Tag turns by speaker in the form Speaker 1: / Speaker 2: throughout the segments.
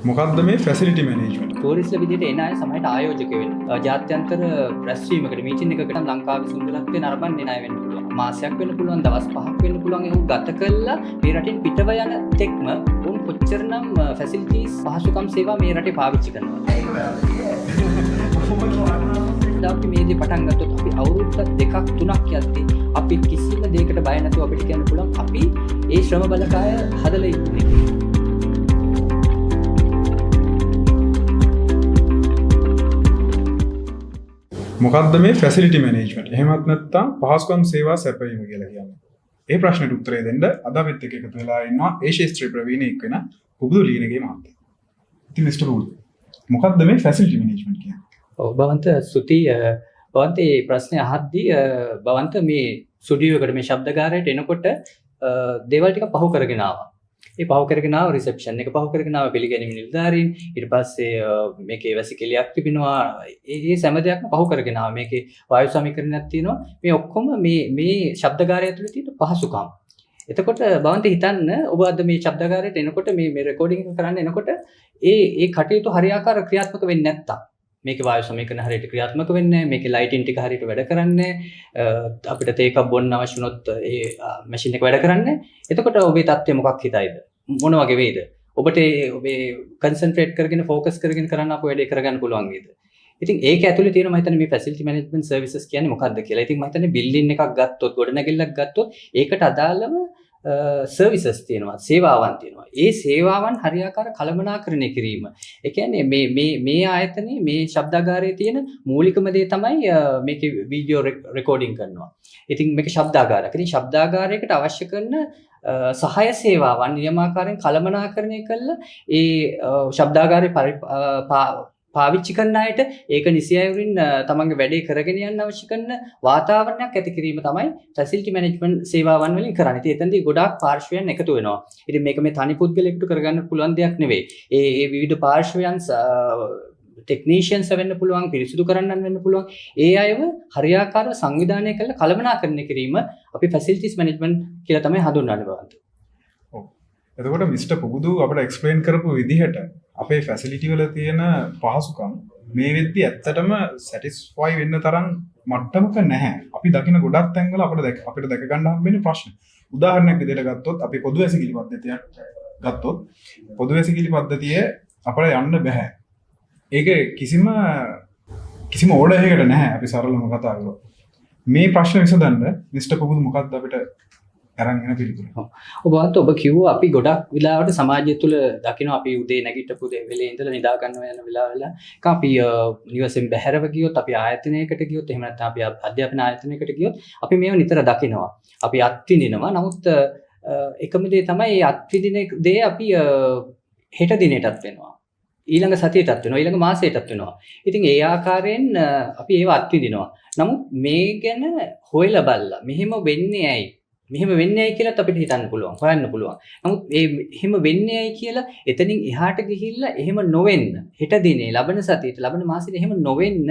Speaker 1: මොකක්ද මේ facility management?
Speaker 2: ටූරිස්ට්ලා විදිහට එන අය සමහරට ආයෝජක වෙනවා. ජාත්‍යන්තර රැස්වීමකට මීටින් එකකට ලංකාවේ සුන්දරත්වය නරඹන්න එන අය වෙන්න පුළුවන්. මාසයක් වෙන්න පුළුවන්, දවස් 5ක් වෙන්න පුළුවන්. ඒක ගත කළා මේ රටින් පිටව යන තෙක්ම උන් කොච්චරනම් ෆැසිලිටිස් පහසුකම් සේවා මේ රටේ පාවිච්චි කරනවා. අපි මේ දේ පටන් ගත්තොත් අපි අවුරුද්දක් දෙකක් තුනක් යද්දී අපි කිසිම දෙයකට බය නැතුව අපිට කියන්න පුළුවන් අපි ඒ ශ්‍රම බලකාය හදලා ඉන්නේ.
Speaker 1: මොකක්ද මේ ෆැසිලිටි මැනේජ්මන්ට්? එහෙමත් නැත්නම් පහසුකම් සේවා සැපයීම කියලා කියන්නේ. ඒ ප්‍රශ්නෙට උත්තරය දෙන්න අද අපිත් එක්ක එකතු වෙලා ඉන්නවා ඒ ශාස්ත්‍රීය ප්‍රවීණයෙක් වෙන පුබුදු ලීනගේ මහත්තයා. ඉතින් මිස්ටර් පුබුදු මොකක්ද මේ ෆැසිලිටි මැනේජ්මන්ට් කියන්නේ?
Speaker 2: ඔව් භවන්ත ස්තුති භවන්ත මේ ප්‍රශ්නේ අහද්දී භවන්ත මේ ස්ටුඩියෝ එකට මේ ශබ්දගාරයට එනකොට දේවල් ටික පහු කරගෙන ආවා. ඒ පහු කරගෙන ආව රිසෙප්ෂන් එක පහු කරගෙන ආව පිළිගැනීම නිලධාරීන් ඊට පස්සේ මේකේ වැසිකිළියක් තිබෙනවා ඒ සෑම දෙයක්ම පහු කරගෙන ආවා. මේකේ වායු සමීකරණයක් තියෙනවා. මේ ඔක්කොම මේ ශබ්දගාරය ඇතුළේ තියෙන පහසුකම්. එතකොට භවන්ත හිතන්න ඔබ අද මේ ශබ්දගාරයට එනකොට මේ රෙකෝඩින් එක කරන්න එනකොට ඒ කටයුතු හරියාකාර ක්‍රියාත්මක වෙන්නේ නැත්තම් මේකේ වායු සමීකරණ හරියට ක්‍රියාත්මක වෙන්නේ නැහැ. මේකේ ලයිටින් ටික හරියට වැඩ කරන්නේ නැහැ. අපිට තේ එකක් බොන්න අවශ්‍ය වුණොත් ඒ මැෂින් එක වැඩ කරන්නේ නැහැ. එතකොට ඔබේ තත්ත්වය මොකක් හිතයිද? මොන වගේ වේද? ඔබට ඔබේ කන්සන්ට්‍රේට් කරගෙන ફોකස් කරගෙන කරන්න අපෝ වැඩේ කරගන්න පුළුවන් වේද? ඉතින් ඒක ඇතුලේ තියෙනවා මම හිතන්නේ මේ ෆැසිලිටි මැනේජ්මන්ට් සර්විසස් කියන්නේ මොකක්ද කියලා. ඉතින් මම හිතන්නේ බිල්ඩින් එකක් ගත්තොත් ගොඩනැගිල්ලක් ගත්තොත් ඒකට අදාළම සර්විසස් තියෙනවා, සේවාවන් තියෙනවා. ඒ සේවාවන් හරියාකාර කළමනාකරණය කිරීම. ඒ කියන්නේ මේ ආයතනයේ මේ ශබ්දාගාරයේ තියෙන මූලිකම දේ තමයි මේකේ වීඩියෝ රෙකෝඩින් කරනවා. ඉතින් මේක ශබ්දාගාරයක්. ඉතින් ශබ්දාගාරයකට අවශ්‍ය කරන සහාය සේවාවන් නියමාකාරයෙන් කළමනාකරණය කළා ඒ ශබ්දාගාරේ පාවිච්චි කරන අයට ඒක නිසි අයුරින් තමන්ගේ වැඩේ කරගෙන යන්න අවශ්‍ය කරන වාතාවරණයක් ඇති කිරීම තමයි ෆැසිලිටි මැනේජ්මන්ට් සේවාවන් වලින් කරන්නේ. ඉතින් එතනදී ගොඩාක් පාර්ශ්වයන් එකතු වෙනවා. ඉතින් මේක මේ තනි පුද්ගලයෙකුට කරගන්න පුළුවන් දෙයක් නෙවෙයි. ඒ විවිධ පාර්ශ්වයන් ටෙක්නීෂියන්ස් වෙන්න පුළුවන්, පිරිසිදු කරන්නන් වෙන්න පුළුවන්. ඒ අයව හරියාකාරව සංවිධානය කරලා කළමනාකරණය කිරීම අපි ෆැසිලිටිස් මැනේජ්මන්ට් කියලා තමයි හඳුන්වන්නේ බවන්ත.
Speaker 1: ඔව්. එතකොට මිස්ටර් පුබුදු අපිට එක්ස්ප්ලেইন කරපු විදිහට අපේ ෆැසිලිටි වල තියෙන පහසුකම් මේ වෙද්දි ඇත්තටම සැටිස්ෆයි වෙන්න තරම් මට්ටමක නැහැ. අපි දකින ගොඩක් තැන්වල අපිට දැක ගන්න හම්බෙන්නේ ප්‍රශ්න. උදාහරණයක් විදිහට ගත්තොත් අපි පොදු වැසිකිලි පද්ධතියක් ගත්තොත් පොදු වැසිකිලි පද්ධතිය අපිට යන්න බෑ. ඒක කිසිම ඕඩර් එකකට නැහැ. අපි සරලවම කතා කරමු. මේ ප්‍රශ්න විසඳන්න මිස්ටර් පුබුදු මොකක්ද අපිට අරන් යන පිළිතුර?
Speaker 2: ඔබ කිව්වා අපි ගොඩක් වෙලාවට සමාජය තුළ දකිනවා අපි උදේ නැගිටපු වෙලේ ඉඳලා නිදා ගන්නවා යන වෙලාවල අපි නිවසෙන් බැහැරව ගියොත් අපි ආයතනයකට ගියොත් එහෙම නැත්නම් අපි අධ්‍යාපන ආයතනයකට ගියොත් අපි මේව නිතර දකිනවා. අපි අත්විඳිනවා. නමුත් එකම දේ තමයි මේ අත්විඳින දේ අපි හෙට දිනේටත් වෙනවා. ඊළඟ සතියටත් වෙනවා, ඊළඟ මාසයටත් වෙනවා. ඉතින් ඒ ආකාරයෙන් අපි ඒව අත්විඳිනවා. නමුත් මේ ගැන හොයලා බලලා මෙහෙම වෙන්නේ ඇයි? මෙහෙම වෙන්නේ ඇයි කියලාත් අපිට හිතන්න පුළුවන්, හොයන්න පුළුවන්. නමුත් එහෙම වෙන්නේ ඇයි කියලා එතනින් එහාට ගිහිල්ලා එහෙම නොවෙන්න, හෙට දිනේ, ලබන සතියේට, ලබන මාසෙට එහෙම නොවෙන්න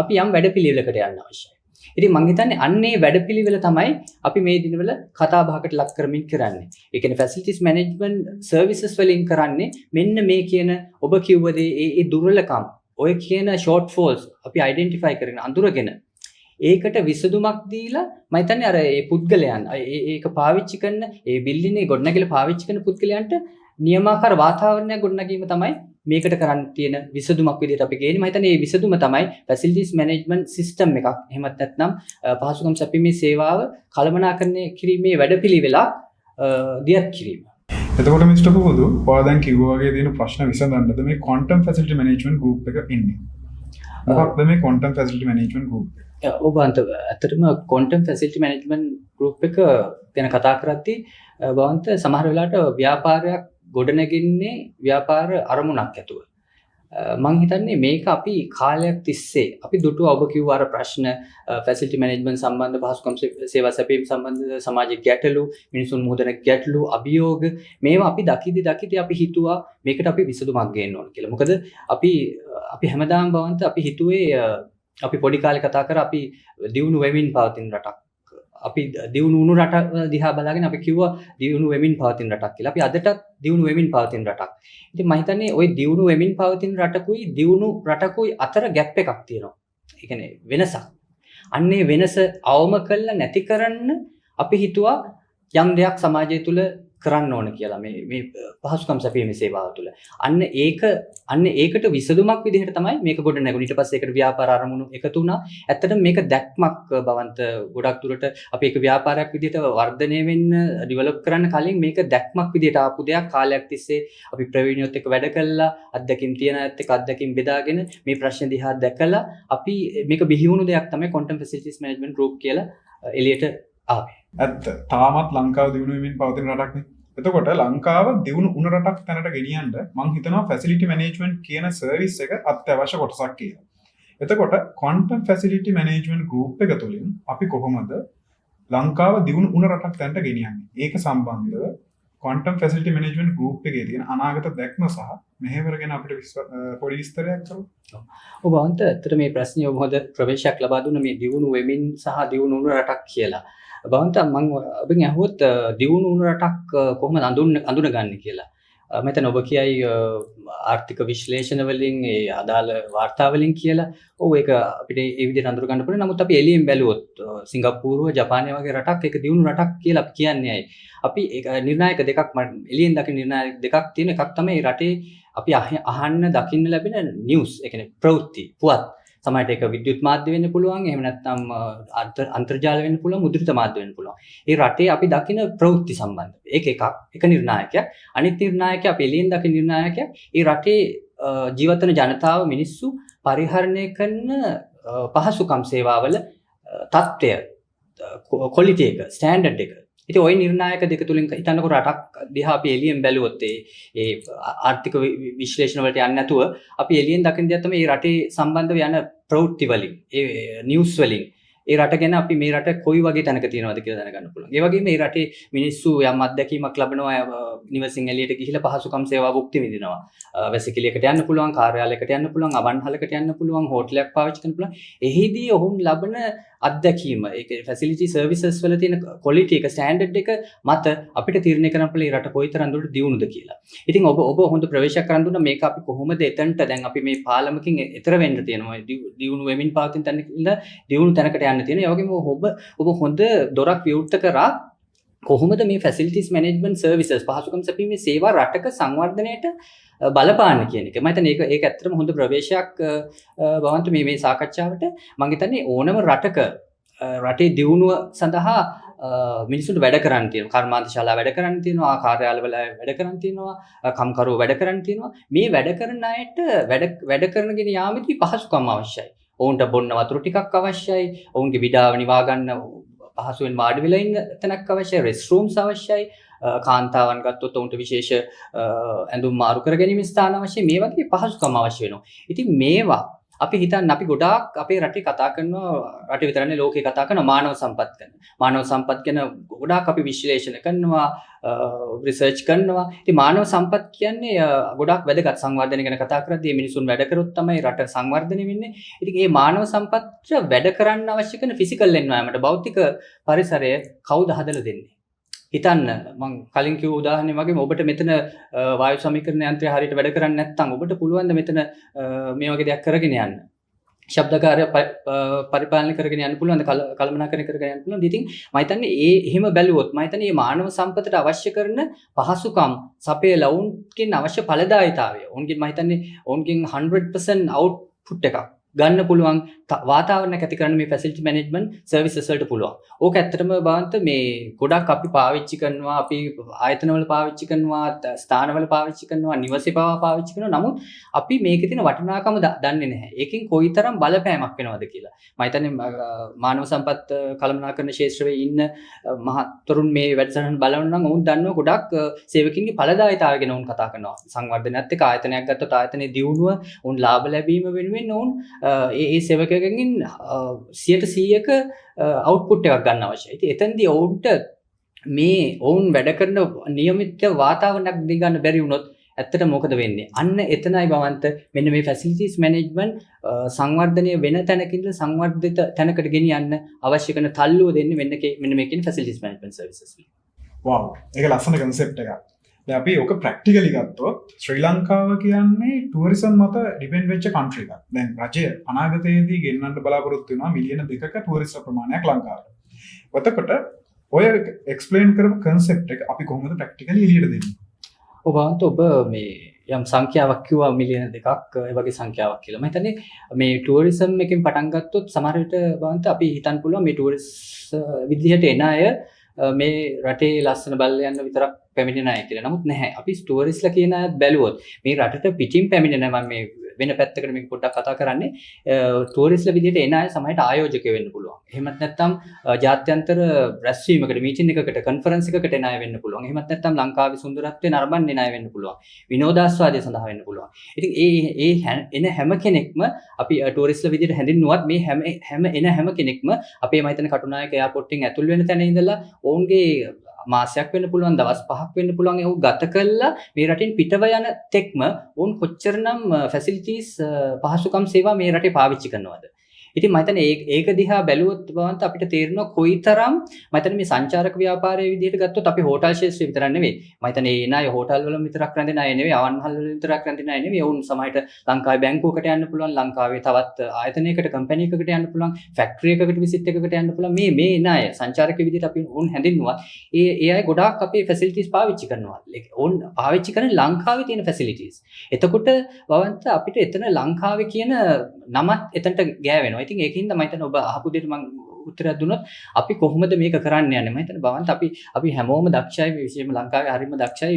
Speaker 2: අපි යම් වැඩපිළිවෙලකට යන්න අවශ්‍යයි. ඉතින් මම හිතන්නේ අන්නේ වැඩපිළිවෙල තමයි අපි මේ දිනවල කතා බහකට ලක් කරමින් කරන්නේ. ඒ කියන්නේ ෆැසිලිටිස් මැනේජ්මන්ට් සර්විසස් වලින් කරන්නේ මෙන්න මේ කියන ඔබ කිව්ව දේ ඒ දුර්වලකම්, ඔය කියන ෂෝට් ෆෝල්ස් අපි අයිඩෙන්ටිෆයි කරගෙන අඳුරගෙන ඒකට විසඳුමක් දීලා මම හිතන්නේ අර ඒ පුද්ගලයන් ඒක පාවිච්චි කරන ඒ බිල්ඩින් එක ගොඩනැගිලා පාවිච්චි කරන පුද්ගලයන්ට නියමාකාර වාතාවරණයක් ගොඩනැගීම තමයි මේකට කරන්න තියෙන විසඳුමක් විදිහට අපි ගේන්නේ. මම හිතන්නේ මේ විසඳුම තමයි ෆැසිලිටිස් මැනේජ්මන්ට් සිස්ටම් එකක්. එහෙමත් නැත්නම් පහසුකම් සැපීමේ සේවාව කළමනාකරණය කිරීමේ වැඩපිළිවෙලක් දියත් කිරීම.
Speaker 1: එතකොට මිස්ටර් පුබුදු ඔයා දැන් කිව්වා වගේ තියෙන ප්‍රශ්න විසඳන්නද මේ ක්වොන්ටම් ෆැසිලිටි මැනේජ්මන්ට් ගෲප් එක ඉන්නේ? මොකක්ද මේ ක්වොන්ටම් ෆැසිලිටි මැනේජ්මන්ට් ගෲප් එක?
Speaker 2: ඔබ ඇත්තටම ක්වොන්ටම් ෆැසිලිටි මැනේජ්මන්ට් ගෲප් එක ගැන කතා කරද්දී බවන්ත සමහර වෙලාවට ව්‍යාපාරයක් ගොඩනැගෙන්නේ ව්‍යාපාර අරමුණක් ඇතුව. මම හිතන්නේ මේක අපි කාලයක් තිස්සේ අපි දුටුව ඔබ කිව්ව අර ප්‍රශ්න ෆැසිලිටි මැනේජ්මන්ට් සම්බන්ධ පහසුකම් සේවා සැපීම සම්බන්ධ සමාජික ගැටලු මිනිසුන් මුහුදන ගැටලු අභියෝග මේවා අපි දකිද්දි අපි හිතුවා මේකට අපි විසඳුමක් ගේන්න ඕන කියලා. මොකද අපි හැමදාම බවන්ත අපි හිතුවේ අපි පොඩි කාලේ කතා කර අපි දියුණු වෙමින් පවතින රටක් අපි දියුණු වුණු රට දිහා බලාගෙන අපි කිව්වා දියුණු වෙමින් පවතින රටක් කියලා. අපි අදටත් දියුණු වෙමින් පවතින රටක්. ඉතින් මම හිතන්නේ ওই දියුණු වෙමින් පවතින රටකුයි දියුණු රටකුයි අතර ගැප් එකක් තියෙනවා. ඒ කියන්නේ වෙනසක්. අන්නේ වෙනස අවම කළා නැති කරන්න අපි හිතුවා යම් දෙයක් සමාජය තුළ කරන්න ඕන කියලා මේ පහසුකම් සැපීමේ සේවාව තුළ. අන්න ඒකට විසඳුමක් විදිහට තමයි මේක ගොඩ නැගුණේ. ඊට පස්සේ ඒකට ව්‍යාපාර අරමුණු එකතු වුණා. ඇත්තටම මේක දැක්මක් බවන්ත ගොඩක් දුරට අපි ඒක ව්‍යාපාරයක් විදිහට වර්ධනය වෙන්න ඩෙවලොප් කරන්න කලින් මේක දැක්මක් විදිහට ආපු දෙයක්. කාලයක් තිස්සේ අපි ප්‍රවීණයොත් එක්ක වැඩ කළා, අත්දැකීම් තියන ඇත්ත එක්ක අත්දැකීම් බෙදාගෙන මේ ප්‍රශ්න දිහා දැකලා අපි මේක බිහිවුණු දෙයක් තමයි Quantum Facilities Management Group කියලා එළියට ආවේ.
Speaker 1: ඇත්ත තාමත් ලංකාව දියුණු වෙමින් පවතින රටක්නේ. එතකොට ලංකාව දියුණු වුණ රටක් තැනට ගෙනියන්න මම හිතනවා ෆැසිලිටි මැනේජ්මන්ට් කියන සර්විස් එක අත්‍යවශ්‍ය කොටසක් කියලා. එතකොට Quantum Facility Management Group එක තුළින් අපි කොහොමද ලංකාව දියුණු වුණ රටක් තැනට ගෙනියන්නේ? ඒක සම්බන්ධව Quantum Facility Management Group එකේ තියෙන අනාගත දැක්ම සහ මෙහෙවර ගැන අපිට පොඩි විස්තරයක් කරමු.
Speaker 2: ඔබ අන්ත ඇත්තට මේ ප්‍රශ්නේ ඔබ හොඳ ප්‍රවේශයක් ලබා දුන්න මේ දියුණු වෙමින් සහ දියුණු වුණ රටක් කියලා. බවන්ත මම ඔබෙන් අහුවොත් දියුණු වුණු රටක් කොහොමද අඳුනගන්නේ කියලා. මම හිතන ඔබ කියයි ආර්ථික විශ්ලේෂණ වලින් ඒ අදාළ වාර්තා වලින් කියලා. ඔව් ඒක අපිට ඒ විදිහට අඳුර ගන්න පුළුවන්. නමුත් අපි එළියෙන් බැලුවොත් සිංගප්පූරුව, ජපානය වගේ රටක් ඒක දියුණු රටක් කියලා අපි කියන්නේ ඇයි? අපි ඒක නිර්ණායක දෙකක් එළියෙන් දකින නිර්ණායක දෙකක් තියෙන එකක් තමයි රටේ අපි අහන්න දකින්න ලැබෙන නිවුස්. ඒ කියන්නේ ප්‍රවෘත්ති, පුවත්. සමහරට ඒක විද්‍යුත් මාධ්‍ය වෙන්න පුළුවන්, එහෙම නැත්නම් අන්තර්ජාල වෙන්න පුළුවන්, මුද්‍රිත මාධ්‍ය වෙන්න පුළුවන්. ඒ රටේ අපි දකින ප්‍රවෘත්ති සම්බන්ධ. ඒක එක නිර්ණායකයක්. අනිත් නිර්ණායකය අපි එළියෙන් දකින නිර්ණායකය ඒ රටේ ජීවත් වෙන ජනතාව මිනිස්සු පරිහරණය කරන පහසුකම් සේවාවල තත්ත්වය, ක්වොලිටි එක, ස්ටෑන්ඩඩ් එක. ඉතින් ওই නිර්ණායක දෙක තුලින් හිතන්නකො රටක් දිහා අපි එළියෙන් බැලුවොත් ඒ ආර්ථික විශ්ලේෂණ වලට යන්නේ නැතුව අපි එළියෙන් දකින දේ තමයි මේ රටේ සම්බන්ධව යන ප්‍රවෘත්ති වලින්, ඒ නිවුස් වලින් ඒ රට ගැන අපි මේ රට කොයි වගේ තැනක තියෙනවද කියලා දැනගන්න පුළුවන්. ඒ වගේම මේ රටේ මිනිස්සු යම් අත්දැකීමක් ලබනවා, නිවසින් එළියට ගිහිලා පහසුකම් සේවා භුක්ති විඳිනවා. වැසිකිළියකට යන්න පුළුවන්, කාර්යාලයකට යන්න පුළුවන්, අවන්හලකට යන්න පුළුවන්, හෝටලයක් පාවිච්චි කරන්න පුළුවන්. එහිදී ඔවුන් ලබන අත්දැකීම, ඒක ෆැසිලිටි සර්විසස් වල තියෙන ක්වොලිටි එක, ස්ටෑන්ඩඩ් එක මත අපිට තීරණය කරන්න පුළුවන් රට කොයිතරම් දුරට දියුණුද කියලා. ඉතින් ඔබ හොඳ ප්‍රවේශයක් කරන් දුන්නා මේක අපි කොහොමද එතනට දැන් අපි මේ පාලමකින් එතර වෙන්න තියෙනවා. දියුණු වෙමින් පවතින තැනක ඉඳලා දියුණු තැනකට යන්න තියෙනවා. ඒ වගේම ඔබ හොඳ දොරක් විවෘත කරා කොහොමද මේ ෆැසිලිටිස් මැනේජ්මන්ට් සර්විසස් පහසුකම් සැපීමේ සේවා රටක සංවර්ධනයට බලපාන්න කියන එක. මම හිතන්නේ ඒක ඇත්තටම හොඳ ප්‍රවේශයක් බවන්ත මේ සාකච්ඡාවට. මම හිතන්නේ ඕනම රටක රටේ දියුණුව සඳහා මිනිස්සුන්ට වැඩ කරන්න තියෙනවා. කර්මාන්තශාලා වැඩ කරන්න තියෙනවා, කාර්යාලවල වැඩ කරන්න තියෙනවා, කම්කරුවෝ වැඩ කරන්න තියෙනවා. මේ වැඩ කරන අයට වැඩ කරනගෙන යාමේදී පහසුකම් අවශ්‍යයි. ඔවුන්ට බොන්න වතුර ටිකක් අවශ්‍යයි. ඔවුන්ගේ විඩාව නිවා ගන්න පහසුවෙන් වාඩි වෙලා ඉන්න තැනක් අවශ්‍යයි. රෙස්ට් රූම්ස් අවශ්‍යයි. කාන්තාවන් ගත්තොත් ඔවුන්ට විශේෂ ඇඳුම් මාරු කර ගැනීම ස්ථාන අවශ්‍යයි. මේ වගේ පහසුකම් අවශ්‍ය වෙනවා. ඉතින් මේවා අපි හිතන්න අපි ගොඩාක් අපේ රටේ කතා කරනවා, රටේ විතරනේ ලෝකේ කතා කරන මානව සම්පත් ගැන. මානව සම්පත් ගැන ගොඩාක් අපි විශ්ලේෂණ කරනවා, රිසර්ච් කරනවා. ඉතින් මානව සම්පත් කියන්නේ ගොඩාක් වැදගත්. සංවර්ධනය ගැන කතා කරද්දී මිනිසුන් වැඩ කරොත් තමයි රට සංවර්ධනය වෙන්නේ. ඉතින් මේ මානව සම්පත් වැඩ කරන්න අවශ්‍ය කරන ෆිසිකල් එන්වයරන්මන්ට්, භෞතික පරිසරය කවුද හදලා දෙන්නේ? හිතන්න මම කලින් කිව්ව උදාහරණය වගේම ඔබට මෙතන වායු සමීකරණ යන්ත්‍රය හරියට වැඩ කරන්නේ නැත්නම් ඔබට පුළුවන් ද මෙතන මේ වගේ දෙයක් කරගෙන යන්න? ශබ්දකාරය පරිපාලනය කරගෙන යන්න පුළුවන් ද? කළමනාකරණය කරගෙන යන්න පුළුවන් ද? ඉතින් මම හිතන්නේ එහෙම බැලුවොත් මම හිතන්නේ මේ මානව සම්පතට අවශ්‍ය කරන පහසුකම් සපයලා ඔවුන්ගෙන් අවශ්‍ය ඵලදායීතාවය ඔවුන්ගෙන් මම හිතන්නේ ඔවුන්ගෙන් 100% අවුට්පුට් එකක් ගන්න පුළුවන් වාතාවරණයක් ඇති කරන්න මේ ෆැසිලිටි මැනේජ්මන්ට් සර්විසස් වලට පුළුවන්. ඕක ඇත්තටම බාන්ත මේ ගොඩක් අපි පාවිච්චි කරනවා, අපි ආයතනවල පාවිච්චි කරනවා, ස්ථානවල පාවිච්චි කරනවා, නිවසේ පාවිච්චි කරනවා. නමුත් අපි මේකේ තියෙන වටිනාකම දන්නේ නැහැ. ඒකෙන් කොයිතරම් බලපෑමක් වෙනවද කියලා. මම හිතන්නේ මානව සම්පත් කළමනාකරණ ශාස්ත්‍රයේ ඉන්න මහතුරුන් මේ වැඩසටහන බලනවා නම් ඔවුන් දන්නවා ගොඩක් සේවකින්ගේ ඵලදායීතාවය ගැන ඔවුන් කතා කරනවා. සංවර්ධනයත් එක්ක ආයතනයක් ගත්තොත් ආයතනයේ දියුණුව, ඔවුන් ලාභ ලැබීම වෙනුවෙන් ඔවුන් ඒ සේවකයන්ගෙන් 100%ක අවුට්පුට් එකක් ගන්න අවශ්‍යයි. ඉතින් එතෙන්දී ඔවුන්ට මේ ඔවුන් වැඩ කරන નિયમિત වාතාවරණයක් දී ගන්න බැරි වුණොත් ඇත්තට මොකද වෙන්නේ? අන්න එතනයි බවන්ත මෙන්න මේ ෆැසිලිටිස් මැනේජ්මන්ට් සංවර්ධනය වෙන තැනකින්ද සංවර්ධිත තැනකට ගෙනියන්න අවශ්‍ය කරන තල්ලුව දෙන්නේ මෙන්න මේ කියන ෆැසිලිටිස් මැනේජ්මන්ට් සර්විසස් වලින්.
Speaker 1: වව් ඒක ලස්සන කන්සෙප්ට් එකක්. දැන් අපි ඔක ප්‍රැක්ටිකලි ගත්තොත් ශ්‍රී ලංකාව කියන්නේ ටුවරිසම් මත ඩිපෙන්ඩ් වෙච්ච කන්ට්‍රි එකක්. දැන් රජය අනාගතයේදී ගෙන්නන්න බලාපොරොත්තු වෙනවා මිලියන 2ක ටුවරිස්ට් ප්‍රමාණයක් ලංකාවට. එතකොට ඔය එක්ස්ප්ලেইন කරපු කන්සෙප්ට් එක අපි කොහොමද ප්‍රැක්ටිකලි එළියට දෙන්නේ?
Speaker 2: ඔබ මේ යම් සංඛ්‍යාවක් කිව්වා මිලියන 2ක් ඒ වගේ සංඛ්‍යාවක් කියලා. මම හිතන්නේ මේ ටුවරිසම් එකෙන් පටන් ගත්තොත් සමහර විට බවන්ත අපි හිතන්න පුළුවන් මේ ටුවරිස්ට් විදිහට එන අය මේ රටේ ලස්සන බලලා යන්න විතරක් පැමිණෙන අය කියලා. නමුත් නැහැ. අපි ටුවරිස්ට්ලා කියන අයත් බැලුවොත් මේ රටට පිටින් පැමිණෙන මම මේ වෙන පැත්තකට මේක පොඩ්ඩක් කතා කරන්නේ ටුවරිස්ට්ලා විදිහට එන අය සමහරට ආයෝජකයෝ වෙන්න පුළුවන්. එහෙමත් නැත්නම් ජාත්‍යන්තර රැස්වීමකට මීටින් එකකට කන්ෆරන්ස් එකකට එන අය වෙන්න පුළුවන්. එහෙමත් නැත්නම් ලංකාවේ සුන්දරත්වය නරඹන්න එන අය වෙන්න පුළුවන්. විනෝදාස්වාදය සඳහා වෙන්න පුළුවන්. ඉතින් ඒ එන හැම කෙනෙක්ම අපි ටුවරිස්ට්ලා විදිහට හැඳින්නුවත් මේ හැම කෙනෙක්ම අපේ මම හිතන කටුනායක එයාපෝට් එකෙන් ඇතුල් වෙන තැන ඉඳලා ඔවුන්ගේ මාසයක් වෙන්න පුළුවන් දවස් 5ක් වෙන්න පුළුවන් ඒක ගත කළා මේ රටින් පිටව යන තෙක්ම උන් කොච්චරනම් ෆැසිලිටිස් පහසුකම් සේවා මේ රටේ පාවිච්චි කරනවද. ඉතින් මම හිතන්නේ ඒක දිහා බැලුවොත් බවන්ත අපිට තේරෙනවා කොයිතරම් මම හිතන්නේ මේ සංචාරක ව්‍යාපාරයේ විදිහට ගත්තොත් අපි හෝටල් ශාස්ත්‍රය විතරක් නෙවෙයි. මම හිතන්නේ ඒ නෑ හෝටල් වල විතරක් රැඳෙන අය නෙවෙයි අවන්හල් වල විතරක් රැඳෙන අය නෙවෙයි. උන් සමහරට ලංකාවේ බැංකුවකට යන්න පුළුවන් ලංකාවේ තවත් ආයතනයකට කම්පැනි එකකට යන්න පුළුවන් ෆැක්ටරි එකකට විසිට් එකකට යන්න පුළුවන් මේ නෑ සංචාරක විදිහට අපි උන් හැඳින්නුවා. ඒ අය ගොඩාක් අපේ ෆැසිලිටිස් පාවිච්චි කරනවා. උන් පාවිච්චි කරන ලංකාවේ තියෙන ෆැසිලිටිස්. එතකොට බවන්ත අපිට එතන ලංකාවේ කියන නමත් එතනට ගෑවෙනවා. ඉතින් ඒකින්ද මම හිතන්නේ ඔබ අහපු දෙයට මම උත්තරයක් දුන්නොත් අපි කොහොමද මේක කරන්න යන්නේ මම හිතන්නේ බවන්ත අපි හැමෝම දක්ෂයි විශේෂයෙන්ම ලංකාවේ හරියම දක්ෂයි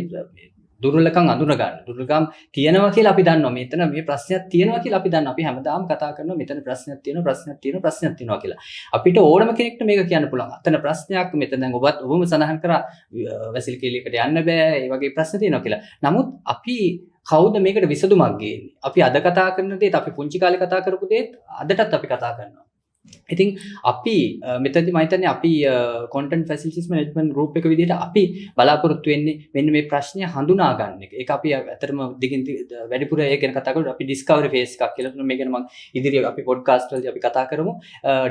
Speaker 2: දුර්වලකම් අඳුන ගන්න. දුර්වලකම් තියෙනවා කියලා අපි දන්නවා. මෙතන මේ ප්‍රශ්නයක් තියෙනවා කියලා අපි දන්නවා. අපි හැමදාම කතා කරනවා මෙතන ප්‍රශ්නයක් තියෙනවා කියලා. අපිට ඕනම කෙනෙක්ට මේක කියන්න පුළුවන්. අතන ප්‍රශ්නයක් මෙතන දැන් ඔබම සඳහන් කරා වැසිල් කීලියකට යන්න බෑ. ඒ වගේ ප්‍රශ්න තියෙනවා කියලා. නමුත් අපි කවුද මේකට විසඳුමක් ගේන්නේ? අපි අද කතා කරන දේත් අපි පුංචි කාලේ කතා කරපු දේත් අදටත් අපි කතා කරනවා. ඉතින් අපි මෙතනදි මම හිතන්නේ අපි content facilities management group එක විදිහට අපි බලාපොරොත්තු වෙන්නේ මෙන්න මේ ප්‍රශ්නය හඳුනා ගන්න එක. ඒක අපි ඇත්තටම දිගින් වැඩිපුර ඒක ගැන කතා කරලා අපි discovery phase එකක් කියලා මේ ගැන මම ඉදිරියේ අපි podcast වලදී අපි කතා කරමු.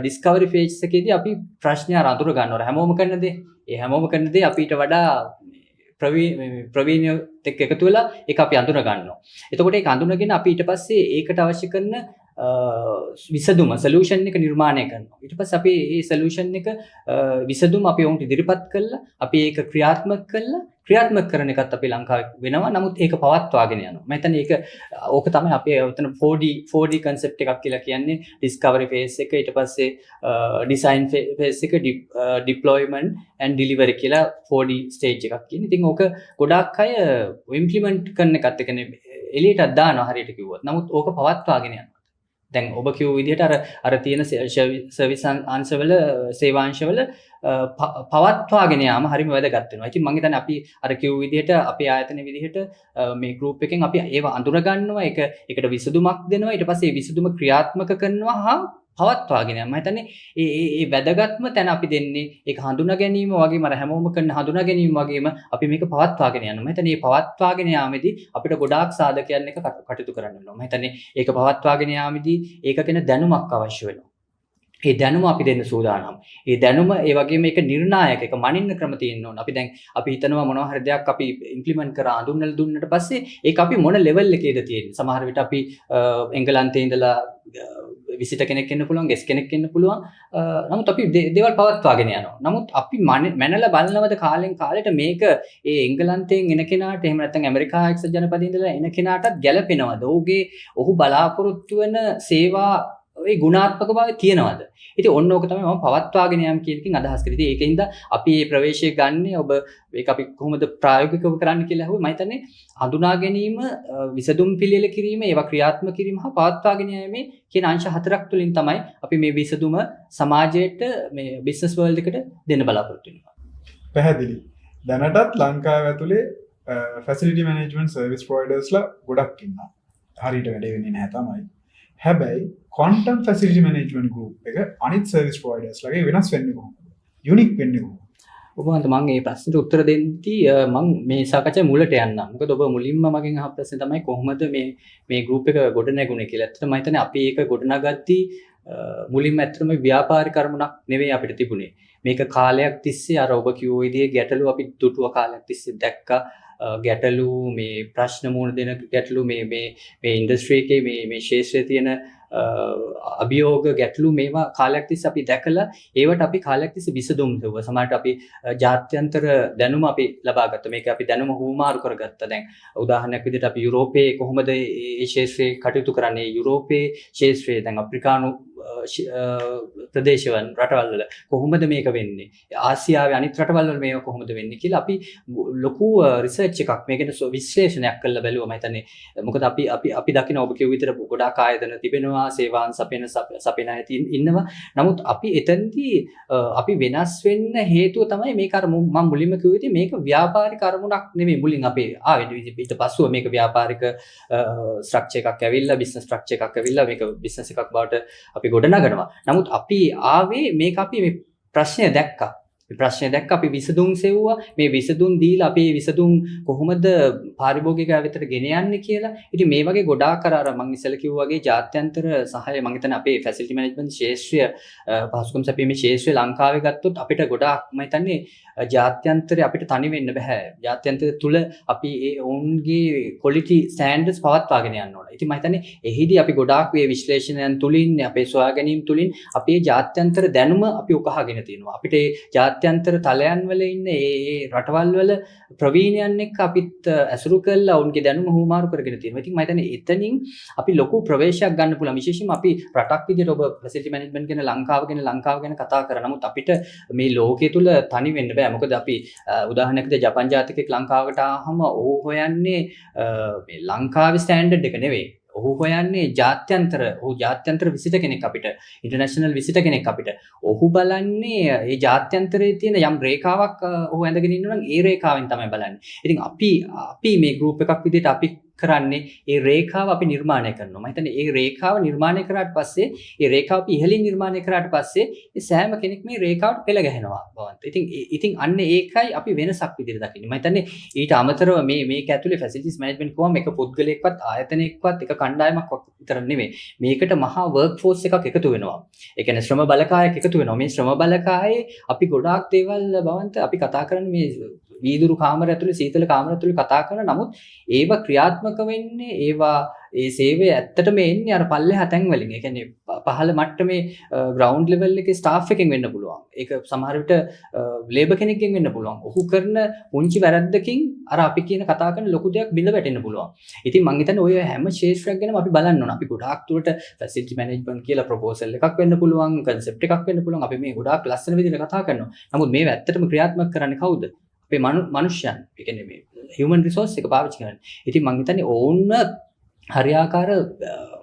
Speaker 2: discovery phase එකේදී අපි ප්‍රශ්නය අඳුර ගන්නවා. හැමෝම කරන දේ. ඒ හැමෝම කරන දේ අපිට වඩා ප්‍රවීණයෝ එක්ක එකතු වෙලා ඒක අපි අඳුන ගන්නවා. එතකොට ඒක අඳුනගෙන අපි ඊට පස්සේ ඒකට අවශ්‍ය කරන විසඳුම සොලියුෂන් එක නිර්මාණය කරනවා. ඊට පස්සේ අපි මේ සොලියුෂන් එක විසඳුම අපි උන්ට ඉදිරිපත් කළා. අපි ඒක ක්‍රියාත්මක කරන එකත් අපි ලංකාවේ වෙනවා. නමුත් ඒක පවත්වාගෙන යනවා. මම හිතන්නේ ඒක ඕක තමයි අපි උතන 4D concept එකක් කියලා කියන්නේ. discovery phase එක ඊට පස්සේ design phase එක deployment and delivery කියලා 4D stage එකක් කියන්නේ. ඉතින් ඕක ගොඩාක් අය implement කරන එකත් ඒ කියන්නේ එළියට දානවා හරියට කිව්වොත්. නමුත් ඕක පවත්වාගෙන යනවා. දැන් ඔබ කිව්ව විදිහට අර තියෙන සර්විස් අංශවල සේවාංශවල පවත්වාගෙන යාම හරිම වැදගත් වෙනවා. ඉතින් මම හිතන්නේ අපි අර කිව්ව විදිහට අපේ ආයතන විදිහට මේ ගෲප් එකෙන් අපි ඒව අඳුර ගන්නවා. ඒකට විසඳුමක් දෙනවා. ඊට පස්සේ ඒ විසඳුම ක්‍රියාත්මක කරනවා හා පවත්වාගෙන යනවා. මම හිතන්නේ ඒ වැදගත්ම තැන අපි දෙන්නේ ඒක හඳුනා ගැනීම වගේම අර හැමෝම කරන හඳුනා ගැනීම වගේම අපි මේක පවත්වාගෙන යනවා. මම හිතන්නේ මේ පවත්වාගෙන යාමේදී අපිට ගොඩාක් සාධකයන් එක කටයුතු කරන්න වෙනවා. මම හිතන්නේ ඒක පවත්වාගෙන යාමේදී ඒක ගැන දැනුමක් අවශ්‍ය වෙනවා. ඒ දැනුම අපි දෙන්න සූදානම්. ඒ දැනුම ඒ වගේම ඒක නිර්ණායක ඒක මනින්න ක්‍රම තියෙන්න ඕන. අපි හිතනවා මොනවා හරි දෙයක් අපි ඉම්ප්ලිමන්ට් කරා අඳුන්වලා දුන්නට පස්සේ ඒක අපි මොන ලෙවල් එකේද තියෙන්නේ. සමහර විට අපි එංගලන්තේ ඉඳලා විසිට කෙනෙක් එන්න පුළුවන්, ගෙස් කෙනෙක් එන්න පුළුවන්. නමුත් අපි දේවල් පවත්වාගෙන යනවා. නමුත් අපි මැනලා බලනවද කාලෙන් කාලෙට මේක ඒ එංගලන්තයෙන් එන කෙනාට එහෙම නැත්නම් ඇමරිකා එක්සත් ජනපදයේ ඉඳලා එන කෙනාටත් ගැළපෙනවද? ඔහු බලාපොරොත්තු වෙන සේවා ඒ ගුණාත්මක භාවය තියෙනවද? ඉතින් ඔන්න ඕක තමයි මම පවත්වාගෙන යෑම කියන එකෙන් අදහස් කරේ. ඉතින් ඒකින්ද අපි මේ ප්‍රවේශය ගන්න ඔබ ඒක අපි කොහොමද ප්‍රායෝගිකව කරන්න කියලා අහුවේ. මම හිතන්නේ හඳුනා ගැනීම, විසඳුම් පිළියෙල කිරීම, ඒවා ක්‍රියාත්මක කිරීම හා පවත්වාගෙන යෑමේ කියන අංශ 4ක් තුලින් තමයි අපි මේ විසඳුම සමාජයට මේ බිස්නස් වර්ල්ඩ් එකට දෙන්න බලාපොරොත්තු වෙනවා.
Speaker 1: පැහැදිලි. දැනටත් ලංකාව ඇතුලේ ෆැසිලිටි මැනේජ්මන්ට් සර්විස් ප්‍රොවයිඩර්ස්ලා ගොඩක් ඉන්නවා. හරියට වැඩේ වෙන්නේ නැහැ තමයි. හැබැයි quantum facility management group එක අනිත් service providers ලගේ වෙනස් වෙන්නේ කොහොමද? යුනික් වෙන්නේ කොහොමද?
Speaker 2: ඔබ වහන්සේ මම මේ ප්‍රශ්නෙට උත්තර දෙද්දී මම මේ සාකච්ඡාවේ මුලට යන්නම්. මොකද ඔබ මුලින්ම මගෙන් අහපු ප්‍රශ්නේ තමයි කොහොමද මේ ගෲප් එක ගොඩනැගුණේ කියලා. ඇත්තටම මම හිතන්නේ අපි ඒක ගොඩනගද්දී මුලින්ම ඇත්තටම ව්‍යාපාරික කර්මණක් නෙවෙයි අපිට තිබුණේ. මේක කාලයක් තිස්සේ අර ඔබ කිව්ව විදිහේ ගැටලු අපි දුටුව කාලයක් තිස්සේ දැක්කා. ගැටලු මේ ප්‍රශ්න මුහුණ දෙන ගැටලු මේ ඉන්ඩස්ට්‍රි එකේ මේ ශාස්ත්‍රයේ තියෙන අභියෝග ගැටලු මේවා කාලයක් තිස්සේ අපි දැකලා ඒවට අපි කාලයක් තිස්සේ විසඳුම් දෙවුවා. සමහරට අපි ජාත්‍යන්තර දැනුම අපි ලබා ගත්තා. මේක අපි දැනුම හුවමාරු කරගත්තා. දැන් උදාහරණයක් විදිහට අපි යුරෝපයේ කොහොමද මේ ශාස්ත්‍රයේ කටයුතු කරන්නේ? යුරෝපයේ ශාස්ත්‍රයේ දැන් අප්‍රිකානු ප්‍රදේශවන් රටවල් වල කොහොමද මේක වෙන්නේ? ආසියාවේ අනිත් රටවල් වල මේක කොහොමද වෙන්නේ කියලා අපි ලොකු රිසර්ච් එකක් මේකට විශ්ලේෂණයක් කරලා බැලුවා. මම හිතන්නේ මොකද අපි දකින ඔබ කිව්ව විදිහට ගොඩාක් ආයතන තිබෙනවා, සේවාන් සපයන අය ඉන්නවා. නමුත් අපි එතනදී අපි වෙනස් වෙන්න හේතුව තමයි මේක අර මම මුලින්ම කිව්ව විදිහේ මේක ව්‍යාපාරික අරමුණක් නෙමෙයි. මුලින් අපි ඊට පස්සුව මේක ව්‍යාපාරික ස්ට්‍රක්චර් එකක් ඇවිල්ලා, බිස්නස් ස්ට්‍රක්චර් එකක් ඇවිල්ලා මේක බිස්නස් එකක් බවට අපි ගොඩනගනවා. නමුත් අපි ආවේ මේක අපි මේ ප්‍රශ්නය දැක්කා. මේ ප්‍රශ්නය දැක්ක අපි විසඳුම් සෙව්වා. මේ විසඳුම් දීලා අපි විසඳුම් කොහොමද පාරිභෝගිකයා වෙතට ගෙන යන්නේ කියලා. ඉතින් මේ වගේ ගොඩාක් අර මම ඉස්සෙල්ලා කිව්වා වගේ ජාත්‍යන්තර සහාය මම හිතන්නේ අපේ ෆැසිලිටි මැනේජ්මන්ට් ශාස්ත්‍රය පහසුකම් සැපීමේ ශාස්ත්‍රය ලංකාවේ ගත්තොත් අපිට ගොඩාක් මම හිතන්නේ ජාත්‍යන්තරේ අපිට තනි වෙන්න බෑ. ජාත්‍යන්තර තුල අපි ඒ ඔවුන්ගේ ක්වොලිටි ස්ටෑන්ඩඩ්ස් පවත්වාගෙන යන්න ඕන. ඉතින් මම හිතන්නේ එහිදී අපි ගොඩාක් මේ විශ්ලේෂණයන් තුලින් අපේ සොයා ගැනීම තුලින් අපේ ජාත්‍යන්තර දැනුම අපි උකහාගෙන තියෙනවා. අපිට ජාත්‍යන්තර තලයන් වල ඉන්න ඒ රටවල් වල ප්‍රවීණයන් එක්ක අපිත් ඇසුරු කරලා ඔවුන්ගේ දැනුම හුවමාරු කරගෙන තියෙනවා. ඉතින් මම හිතන්නේ එතනින් අපි ලොකු ප්‍රවේශයක් ගන්න පුළුවන්. විශේෂයෙන්ම අපි රටක් විදිහට ඔබ ෆැසිලිටි මැනේජ්මන්ට් ගැන ලංකාව ගැන කතා කරා. නමුත් අපිට මේ ලෝකයේ තුල තනි වෙන්න බෑ. මොකද අපි උදාහරණයක් විදිහට ජපාන් ජාතිකයෙක් ලංකාවට ආවම ඔහු හොයන්නේ මේ ලංකාවේ ස්ටෑන්ඩඩ් එක නෙවෙයි. ඔහු හොයන්නේ ජාත්‍යන්තර විසිට කෙනෙක් අපිට, ඉන්ටර්නැෂනල් විසිට කෙනෙක් අපිට. ඔහු බලන්නේ ඒ ජාත්‍යන්තරයේ තියෙන යම් රේඛාවක් ඔහු ඇඳගෙන ඉන්නවා නම් ඒ රේඛාවෙන් තමයි බලන්නේ. ඉතින් අපි මේ ගෲප් එකක් විදිහට අපි කරන්නේ ඒ රේඛාව අපි නිර්මාණය කරනවා. මම හිතන්නේ ඒ රේඛාව නිර්මාණය කරාට පස්සේ ඒ රේඛාව අපි ඉහළින් නිර්මාණය කරාට පස්සේ ඒ සෑම කෙනෙක් මේ රේඛාවට පෙළ ගැහෙනවා බවන්ත. ඉතින් අන්න ඒකයි අපි වෙනසක් විදිහට දකින්නේ. මම හිතන්නේ ඊට අමතරව මේක ඇතුලේ ෆැසිලිටිස් මැනේජ්මන්ට් කොහොම එක පුද්ගලයෙක්වත් ආයතනයක්වත් එක කණ්ඩායමක් විතර නෙමෙයි. මේකට මහා වර්ක් ෆෝස් එකක් එකතු වෙනවා. ඒ කියන්නේ ශ්‍රම බලකායක් එකතු වෙනවා. මේ ශ්‍රම බලකායේ අපි ගොඩාක් දේවල් බවන්ත අපි කතා කරන්නේ මේ වීදුරු කාමර ඇතුලේ සීතල කාමර ඇතුලේ කතා කරන නමුත් ඒවා ක්‍රියාත්මක වෙන්නේ ඒවා ඒ සේවය ඇත්තටම එන්නේ අර පල්ලෙහා තැන් වලින්. ඒ කියන්නේ පහළ මට්ටමේ ග්‍රවුන්ඩ් ලෙවල් එකේ ස්ටාෆ් එකෙන් වෙන්න පුළුවන්. ඒක සමහර විට ලේබර් කෙනෙක්ගෙන් වෙන්න පුළුවන්. ඔහු කරන පුංචි වැරද්දකින් අර අපි කියන කතා කරන ලොකු දෙයක් බිඳ වැටෙන්න පුළුවන්. ඉතින් මම හිතන්නේ ඔය හැම ශේෂ්ත්‍රයක් ගැනම අපි බලන්න ඕන. අපි ගොඩාක් දුරට ෆැසිලිටි මැනේජ්මන්ට් කියලා ප්‍රොපෝසල් එකක් වෙන්න පුළුවන්, කන්සෙප්ට් එකක් වෙන්න පුළුවන්. අපි මේ ගොඩාක් ලස්සන විදිහට කතා කරනවා. නමුත් මේව ඇත්තටම ක්‍රියාත්මක කරන්නේ කවුද? අපේ මනුෂ්‍යයන්. ඒ කියන්නේ මේ හියුමන් රිසෝස් එක පාවිච්චි කරන්නේ. ඉතින් මම හිතන්නේ ඕන්න හරියාකාර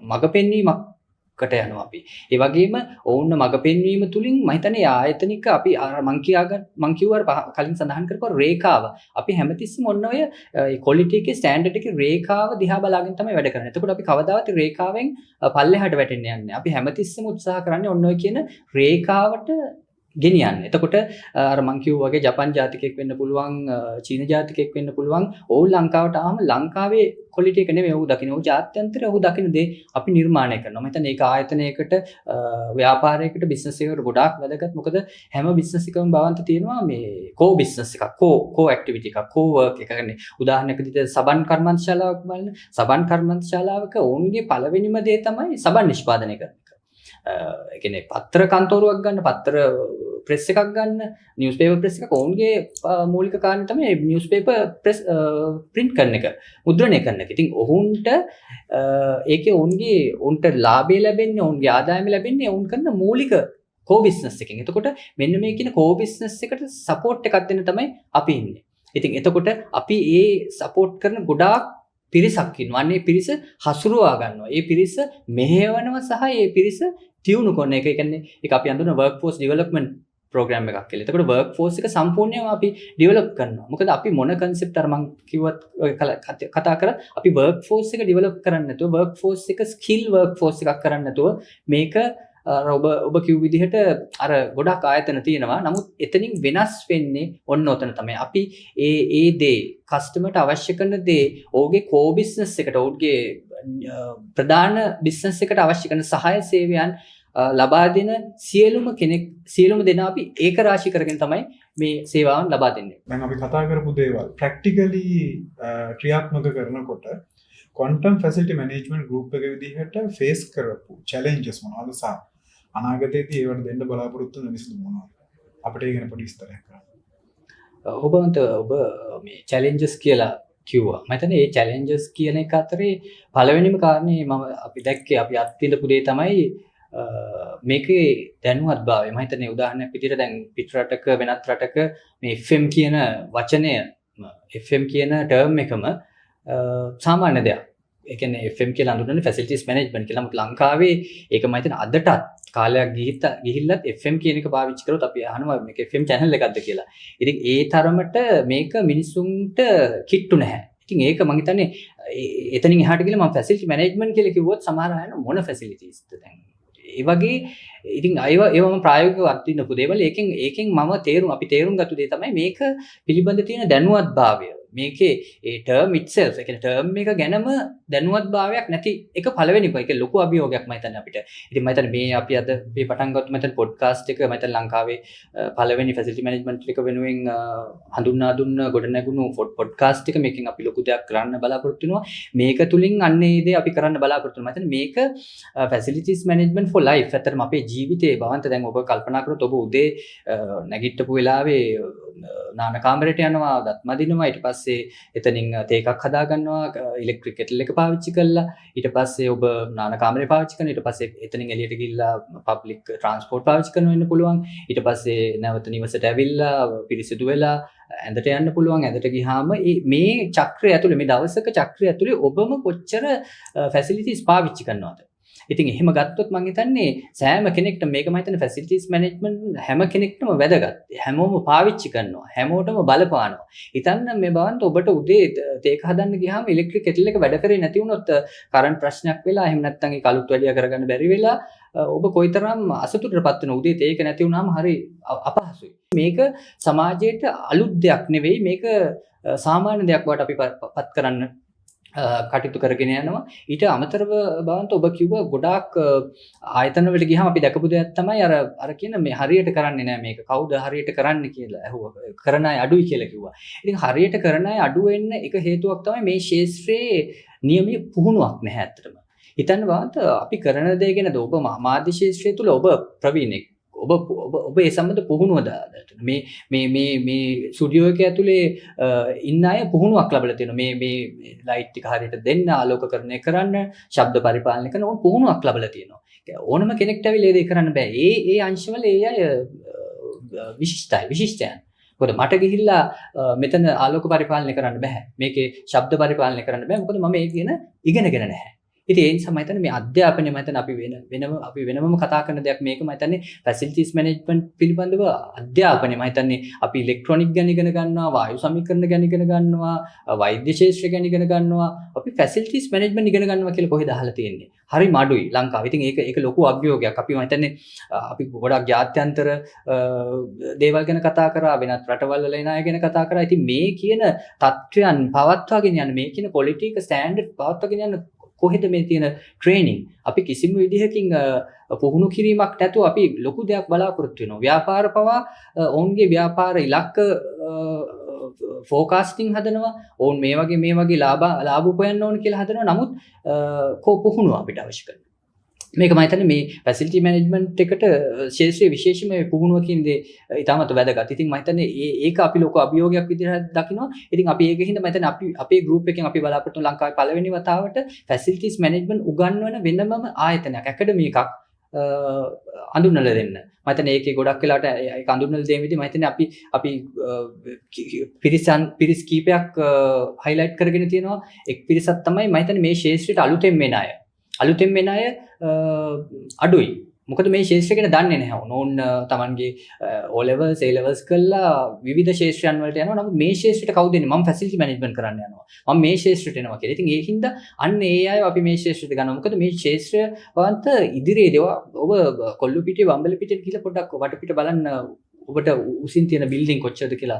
Speaker 2: මඟ පෙන්වීමකට යනවා අපි. ඒ වගේම ඕන්න මඟ පෙන්වීම තුලින් මම හිතන්නේ ආයතනික අපි මං කිව්වා කලින් සඳහන් කරපුවා රේඛාව. අපි හැමතිස්සෙම ඔන්න ඔය ක්වොලිටි එකේ ස්ටෑන්ඩඩ් එකේ රේඛාව දිහා බලාගෙන තමයි වැඩ කරන්නේ. එතකොට අපි කවදාවත් රේඛාවෙන් පල්ලෙහාට වැටෙන්න යන්නේ නැහැ. අපි හැමතිස්සෙම උත්සාහ කරන්නේ ඔන්න ඔය කියන රේඛාවට ගෙනියන්න. එතකොට අර මං කිව්වා වගේ ජපාන් ජාතිකයෙක් වෙන්න පුළුවන්, චීන ජාතිකයෙක් වෙන්න පුළුවන්. ඔවුන් ලංකාවට ආවම ලංකාවේ ක්වොලිටි එක නෙමෙයි ඔහු දකින්නේ. ඔහු ජාත්‍යන්තරේ ඔහු දකින්න දේ අපි නිර්මාණය කරනවා. මම හිතන්නේ ඒක ආයතනයකට, ව්‍යාපාරයකට, බිස්නස් එකකට ගොඩාක් වැදගත්. මොකද හැම බිස්නස් එකකම බවන්ත තියෙනවා මේ කෝ බිස්නස් එකක්, කෝ ඇක්ටිවිටි එකක්, කෝ වර්ක් එකක්. කියන්නේ උදාහරණයක් විදිහට සබන් කර්මාන්තශාලාවක් බලන්න. සබන් කර්මාන්තශාලාවක ඔවුන්ගේ පළවෙනිම දේ තමයි සබන් නිෂ්පාදනය කරන එක. ඒ කියන්නේ පත්‍ර කන්තෝරුවක් ගන්න, පත්‍ර ප්‍රෙස් එකක් ගන්න, නිවුස් පේපර් ප්‍රෙස් එකක් ඔවුන්ගේ මූලික කාර්යය තමයි නිවුස් පේපර් ප්‍රෙස් print කරන එක, මුද්‍රණය කරන එක. ඉතින් ඔවුන්ට ඒකේ ඔවුන්ට ලාභය ලැබෙන්නේ, ඔවුන්ගේ ආදායම ලැබෙන්නේ ඔවුන් කරන මූලික කෝ බිස්නස් එකෙන්. එතකොට මෙන්න මේ කියන කෝ බිස්නස් එකට සපෝට් එකක් දෙන්න තමයි අපි ඉන්නේ. ඉතින් එතකොට අපි ඒ සපෝට් කරන ගොඩාක් පිරිසක් ඉන්නවා. අනේ පිරිස හසුරුවා ගන්නවා. ඒ පිරිස මෙහෙවනවා සහ ඒ පිරිස තියුණු කරන එක. ඒ කියන්නේ ඒක අපි අඳුන වර්ක් ෆෝස් ඩෙවලොප්මන්ට් ප්‍රෝග්‍රෑම් එකක් කියලා. එතකොට වර්ක් ෆෝස් එක සම්පූර්ණයෙන්ම අපි ඩෙවලොප් කරනවා. මොකද අපි මොන කන්සෙප්ට් අර මම කිව්වත් කතා කරා අපි වර්ක් ෆෝස් එක ඩෙවලොප් කරන්නේ නැතුව, වර්ක් ෆෝස් එක ස්කිල් වර්ක් ෆෝස් එකක් කරන්නේ නැතුව මේක ඔබ කිව් විදිහට අර ගොඩක් ආයතන තියෙනවා. නමුත් එතනින් වෙනස් වෙන්නේ ඔන්න ඔතන තමයි. අපි ඒ දේ කස්ටමර්ට අවශ්‍ය කරන දේ ඔහුගේ කෝ බිස්නස් එකට ඔහුගේ ප්‍රධාන බිස්නස් එකට අවශ්‍ය කරන සහාය සේවයන් ලබා දෙන සියලුම දෙනා අපි ඒක රාශී කරගෙන තමයි මේ සේවාවන් ලබා දෙන්නේ.
Speaker 1: දැන් අපි කතා කරපු දේවල් ප්‍රැක්ටිකලි ක්‍රියාත්මක කරනකොට ක්වොන්ටම් ෆැසිලිටි මැනේජ්මන්ට් ගෲප් එක විදිහට ෆේස් කරපු චැලෙන්ජස් මොනවද සහ අනාගතයේදී ඒවට දෙන්න බලාපොරොත්තු වෙන විසඳුම් මොනවද? අපිට ඒ ගැන පොඩි විස්තරයක් කරන්න.
Speaker 2: ඔබ මේ චැලෙන්ජස් කියලා කිව්වා. මම හිතන්නේ මේ චැලෙන්ජස් කියන එක අතරේ පළවෙනිම කාරණේ අපි දැක්කේ අපි අත්විඳපු දේ තමයි මේකේ දැනුවත් භාවය. මම හිතන්නේ උදාහරණයක් විදිහට දැන් පිට රටක වෙනත් රටක මේ FM කියන වචනය FM කියන ටර්ම් එකම සාමාන්‍ය දෙයක්. ඒ කියන්නේ FM කියලා හඳුන්වන්නේ ෆැසිලිටිස් මැනේජ්මන්ට් කියලා. නමුත් ලංකාවේ ඒක මම හිතන්නේ අදටත් කාලයක් ගිහිල්ලත් FM කියන එක පාවිච්චි කරොත් අපි අහනවා මේක FM channel එකක්ද කියලා. ඉතින් ඒ තරමට මේක මිනිසුන්ට කිට්ටු නැහැ. ඉතින් ඒක මම හිතන්නේ එතනින් එහාට ගිහලා මම ෆැසිලිටි මැනේජ්මන්ට් කියලා කිව්වොත් සමහර අය මොන ෆැසිලිටිස්ද දැන්. ඒ වගේ ඉතින් ඒවම ප්‍රායෝගිකව අත්විඳපු දේවල් ඒකෙන් මම අපි තේරුම් ගත්ත දේ තමයි මේක පිළිබඳ තියෙන දැනුවත්භාවය. මේකේ ඒ ටර්ම් itself ඒ කියන්නේ ටර්ම් එක ගැනම දැනුවත්භාවයක් නැති එක පළවෙනි එක ලොකු අභියෝගයක් මම හිතන්නේ අපිට. ඉතින් මම හිතන්නේ මේ අපි අද මේ පටන් ගත්ත මම හිතන්නේ පොඩ්කාස්ට් එක මම හිතන්නේ ලංකාවේ පළවෙනි ෆැසිලිටි මැනේජ්මන්ට් එක වෙනුවෙන් හඳුන්වා දුන්න ගොඩනැගුණු පොඩ්කාස්ට් එක මේකෙන් අපි ලොකු දෙයක් කරන්න බලාපොරොත්තු වෙනවා. මේක තුලින් අන්න ඒ දේ අපි කරන්න බලාපොරොත්තු වෙනවා. මම හිතන්නේ මේක ෆැසිලිටිස් මැනේජ්මන්ට් ෆොර් ලයිෆ්. ඇත්තටම අපේ ජීවිතේ භවන්ත දැන් ඔබ කල්පනා කරොත් ඔබ උදේ නැගිට්ටපු වෙලාවේ නාන කාමරයට යනවා, දත් මදිනවා, ඊට පස්සේ එතනින් තේ එකක් හදා ගන්නවා, ඉලෙක්ට්‍රික් කෙටල් එක පාවිච්චි කළා, ඊට පස්සේ ඔබ නාන කාමරේ පාවිච්චි කරනවා, ඊට පස්සේ එතනින් එළියට ගිහිල්ලා පබ්ලික් ට්‍රාන්ස්පෝර්ට් පාවිච්චි කරනවා වෙන්න පුළුවන්, ඊට පස්සේ නැවත නිවසට ඇවිල්ලා පිරිසිදු වෙලා ඇඳට යන්න පුළුවන්. ඇඳට ගියාම මේ චක්‍රය ඇතුලේ මේ දවසක චක්‍රය ඇතුලේ ඔබම කොච්චර ෆැසිලිටිස් පාවිච්චි කරනවද? ඉතින් එහෙම ගත්තොත් මම හිතන්නේ සෑම කෙනෙක්ටම මේක මම හිතන්නේ ෆැසිලිටිස් මැනේජ්මන්ට් හැම කෙනෙක්ටම වැදගත්. හැමෝම පාවිච්චි කරනවා. හැමෝටම බලපානවා. හිතන්න මේ බවන්ත ඔබට උදේ තේක හදන්න ගියාම ඉලෙක්ට්‍රික් කෙටල් එක වැඩ කරේ නැති වුණොත් කරන්ට් ප්‍රශ්නයක් වෙලා එහෙම නැත්නම් ඒක අලුත් වැඩියා කරගන්න බැරි වෙලා ඔබ කොයිතරම් අසතුටටපත් වෙනවද? උදේ තේක නැති වුණාම හරි අපහසුයි. මේක සමාජයට අලුත් දෙයක් නෙවෙයි. මේක සාමාන්‍ය දෙයක් වට අපි පත් කරන්න කටයුතු කරගෙන යනවා. ඊට අමතරව බවන්ත ඔබ කිව්වා ගොඩාක් ආයතන වලට ගියාම අපි දැකපු දෙයක් තමයි අර කියන මේ හරියට කරන්නේ නැහැ මේක. කවුද හරියට කරන්නේ කියලා ඇහුවා. කරන අය අඩුයි කියලා කිව්වා. ඉතින් හරියට කරන අය අඩු වෙන්න එක හේතුවක් තමයි මේ ශාස්ත්‍රයේ නියමීය පුහුණුවක් නැහැ ඇත්තටම. හිතන්න බවන්ත අපි කරන දේ ගැනද ඔබ මාධ්‍ය ශාස්ත්‍රය තුල ඔබ ප්‍රවීණෙක්. ඔබ ඒ සම්බන්ධ පුහුණුව දාලා මේ ස්ටුඩියෝ එක ඇතුලේ ඉන්න අය පුහුණුවක් ලැබලා තියෙනවා. මේ ලයිට් ටික හරියට දෙන්න, ආලෝකකරණය කරන්න, ශබ්ද පරිපාලනය කරන ඕන පුහුණුවක් ලැබලා තියෙනවා. ඕනම කෙනෙක්ට ඇවිල්ලා ඒ කරන්න බෑ. ඒ අංශවල ඒ අය විශිෂ්ටයන්. මොකද මට ගිහිල්ලා මෙතන ආලෝක පරිපාලනය කරන්න බෑ. මේකේ ශබ්ද පරිපාලනය කරන්න බෑ. මොකද මම ඒක ඉගෙනගෙන නැහැ. ඉතින් ඒ නිසා මම හිතන්නේ මේ අධ්‍යාපනය මම හිතන්නේ අපි වෙනම කතා කරන දෙයක් මේක මම හිතන්නේ ෆැසිලිටිස් මැනේජ්මන්ට් පිළිබඳව අධ්‍යාපනය මම හිතන්නේ අපි ඉලෙක්ට්‍රොනික ගැන ඉගෙන ගන්නවා, වායු සමීකරණ ගැන ඉගෙන ගන්නවා, වෛද්‍ය ශාස්ත්‍රය ගැන ඉගෙන ගන්නවා, අපි ෆැසිලිටිස් මැනේජ්මන්ට් ඉගෙන ගන්නවා කියලා කොහෙද අහලා තියෙන්නේ? හරිම අඩුයි ලංකාවේ. ඉතින් ඒක ලොකු අභියෝගයක්. අපි මම හිතන්නේ අපි ගොඩක් ජාත්‍යන්තර දේවල් ගැන කතා කරා, වෙනත් රටවල් වල එන අය ගැන කතා කරා. ඉතින් මේ කියන තත්ත්වයන් පවත්වාගෙන යන මේ කියන ක්වොලිටි එක ස්ටෑන්ඩඩ් පවත්වාගෙන යන කොහෙද මේ තියෙන ට්‍රේනින්? අපි කිසිම විදිහකින් පුහුණු කිරීමක් නැතුව අපි ලොකු දෙයක් බලාපොරොත්තු වෙනවා. ව්‍යාපාර පවා ඔවුන්ගේ ව්‍යාපාර ඉලක්ක ෆෝකාස්ටිං හදනවා. ඔවුන් මේ වගේ ලාභ උපයන්න ඕන කියලා හදනවා. නමුත් පුහුණුව අපිට අවශ්‍ය කරනවා. මේක මම හිතන්නේ මේ ෆැසිලිටි මැනේජ්මන්ට් එකට ශාස්ත්‍රීය විශේෂම පුහුණුව කියන දේ ඉතාමත් වැදගත්. ඉතින් මම හිතන්නේ ඒක අපි ලොකු අභියෝගයක් විදිහට දකිනවා. ඉතින් අපි ඒකින්ද මම හිතන්නේ අපි අපේ ගෲප් එකෙන් අපි බලාපොරොත්තු ලංකාවේ පළවෙනි වතාවට ෆැසිලිටිස් මැනේජ්මන්ට් උගන්වන වෙනමම ආයතනයක් ඇකඩමි එකක් අඳුන්වලා දෙන්න. මම හිතන්නේ ඒකේ ගොඩක් වෙලාට ඒක අඳුන්වලා දෙන විදිහ මම හිතන්නේ අපි පිරිස් කීපයක් හයිලයිට් කරගෙන තියෙනවා. එක් පිරිසක් තමයි මම හිතන්නේ මේ ශාස්ත්‍රයට අලුතෙන් වෙන අය. අලුතෙන් වෙන අය අඩුයි. මොකද මේ ශේෂ්ත්‍රය ගැන දන්නේ නැහැ. ඕන තමන්ගේ O levels A levels කළා විවිධ ශේෂ්ත්‍රයන් වලට යනවා. නමුත් මේ ශේෂ්ත්‍රයට කවුද එන්නේ? මම ෆැසිලිටි මැනේජ්මන්ට් කරන්න යනවා. මම මේ ශේෂ්ත්‍රයට එනවා කියලා. ඉතින් ඒ හින්දා අන්න ඒ අය අපි මේ ශේෂ්ත්‍රයට ගන්නවා. මොකද මේ ශේෂ්ත්‍රය වන්ත ඉදිරියේදී ඔබ කොල්ලු පිටියේ වම්බල පිටියේ කියලා පොඩ්ඩක් වටපිට බලන්න. ඔබට උසින් තියෙන බිල්ඩින් කොච්චරද කියලා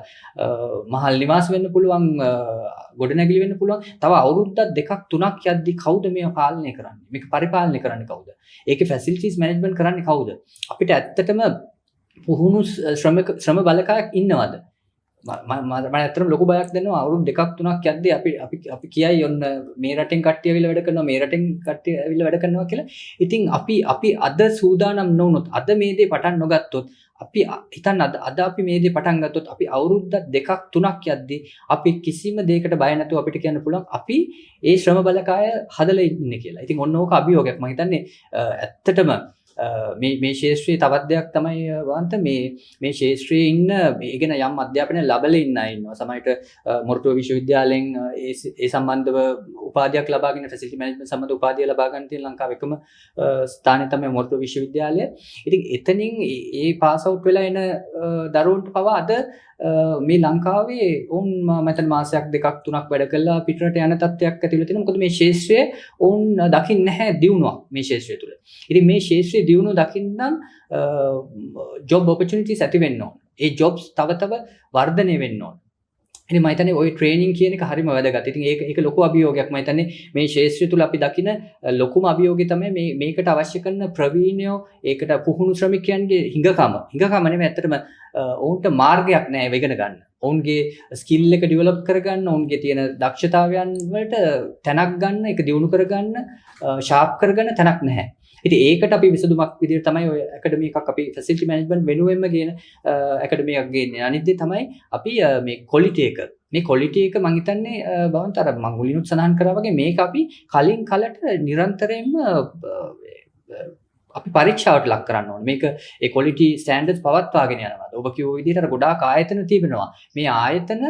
Speaker 2: මහල් නිවාස වෙන්න පුළුවන්, ගොඩනැගිලි වෙන්න පුළුවන්. තව අවුරුද්දක් දෙකක් තුනක් යද්දි කවුද මේක පාලනය කරන්නේ? මේක පරිපාලනය කරන්නේ කවුද? ඒකේ ෆැසිලිටිස් මැනේජ්මන්ට් කරන්නේ කවුද? අපිට ඇත්තටම පුහුණු ශ්‍රම බලකායක් ඉන්නවද? මම ඇත්තටම ලොකු බයක් දෙනවා. අවුරුදු දෙකක් තුනක් යද්දී අපි කියයි ඔන්න මේ රටෙන් කට්ටිය ඇවිල්ලා වැඩ කරනවා, මේ රටෙන් කට්ටිය ඇවිල්ලා වැඩ කරනවා කියලා. ඉතින් අපි අද සූදානම් නොවුනොත්, අද මේ දේ පටන් නොගත්තොත්, අපි හිතන්න අද අපි මේ දේ පටන් ගත්තොත් අපි අවුරුද්දක් දෙකක් තුනක් යද්දී අපි කිසිම දෙයකට බය නැතුව අපිට කියන්න පුළුවන් අපි ඒ ශ්‍රම බලකාය හදලා ඉන්නේ කියලා. ඉතින් ඔන්න ඕක අභියෝගයක්. මම හිතන්නේ ඇත්තටම මේ ශේෂ්ත්‍රයේ තවත් දෙයක් තමයි වන්ත මේ ශේෂ්ත්‍රයේ ඉන්න මේගෙන යම් අධ්‍යාපනය ලැබලා ඉන්න අය ඉන්නවා. සමහරට මොරටුව විශ්වවිද්‍යාලයෙන් ඒ සම්බන්ධව උපාධියක් ලබාගෙන ෆැසිලිටි මැනේජ්මන්ට් සම්බන්ධ උපාධිය ලබා ගන්න තියෙන ලංකාවේ එකම ස්ථානය තමයි මොරටුව විශ්වවිද්‍යාලය. ඉතින් එතනින් ඒ පාස් අවුට් වෙලා එන දරුවන්ට පවා අද මේ ලංකාවේ ඔවුන් මතන මාසයක් දෙකක් තුනක් වැඩ කළා පිටරට යන තත්ත්වයක් ඇතිවෙලා තියෙනවා. මොකද මේ ශේෂ්ත්‍රය ඔවුන් දකින්නේ නැහැ දියුණුවක් මේ ශේෂ්ත්‍රය තුළ. ඉතින් මේ ශේෂ්ත්‍රයේ දියුණුව දකින්නම් ජොබ් ඔපචුනිටිස් ඇති වෙන්න ඕන. ඒ ජොබ්ස් තව වර්ධනය වෙන්න ඕන. ඉතින් මම හිතන්නේ ওই ට්‍රේනින් කියන එක හරිම වැදගත්. ඉතින් ඒක ලොකු අභියෝගයක්. මම හිතන්නේ මේ ශාස්ත්‍රය තුල අපි දකින ලොකුම අභියෝගය තමයි මේකට අවශ්‍ය කරන ප්‍රවීණයෝ, ඒකට පුහුණු ශ්‍රමිකයන්ගේ හිඟකම නෙමෙයි ඇත්තටම ඔවුන්ට මාර්ගයක් නැහැ ඉගෙන ගන්න. ඔවුන්ගේ ස්කිල් එක ඩෙවලොප් කරගන්න, ඔවුන්ගේ තියෙන දක්ෂතාවයන් වලට තැනක් ගන්න, ඒක දියුණු කරගන්න, ෂාප් කරගන්න තැනක් නැහැ. ඉතින් ඒකට අපි විසඳුමක් විදිහට තමයි ඔය ඇකඩමි එකක් අපි ෆැසිලිටි මැනේජ්මන්ට් වෙනුවෙන්ම කියන ඇකඩමි එකක් ගේන්නේ. අනිත් දේ තමයි අපි මේ ක්වොලිටි එක. මේ ක්වොලිටි එක මම හිතන්නේ බවන්ත අර මම මුලිනුත් සඳහන් කරා වගේ මේක අපි කලින් කලට නිරන්තරයෙන්ම අපි පරීක්ෂාවට ලක් කරන්න ඕනේ. මේක ඒ ක්වොලිටි ස්ටෑන්ඩඩ්ස් පවත්වාගෙන යනවා. ඔබ කියෝ විදිහට අර ගොඩාක් ආයතන තිබෙනවා. මේ ආයතන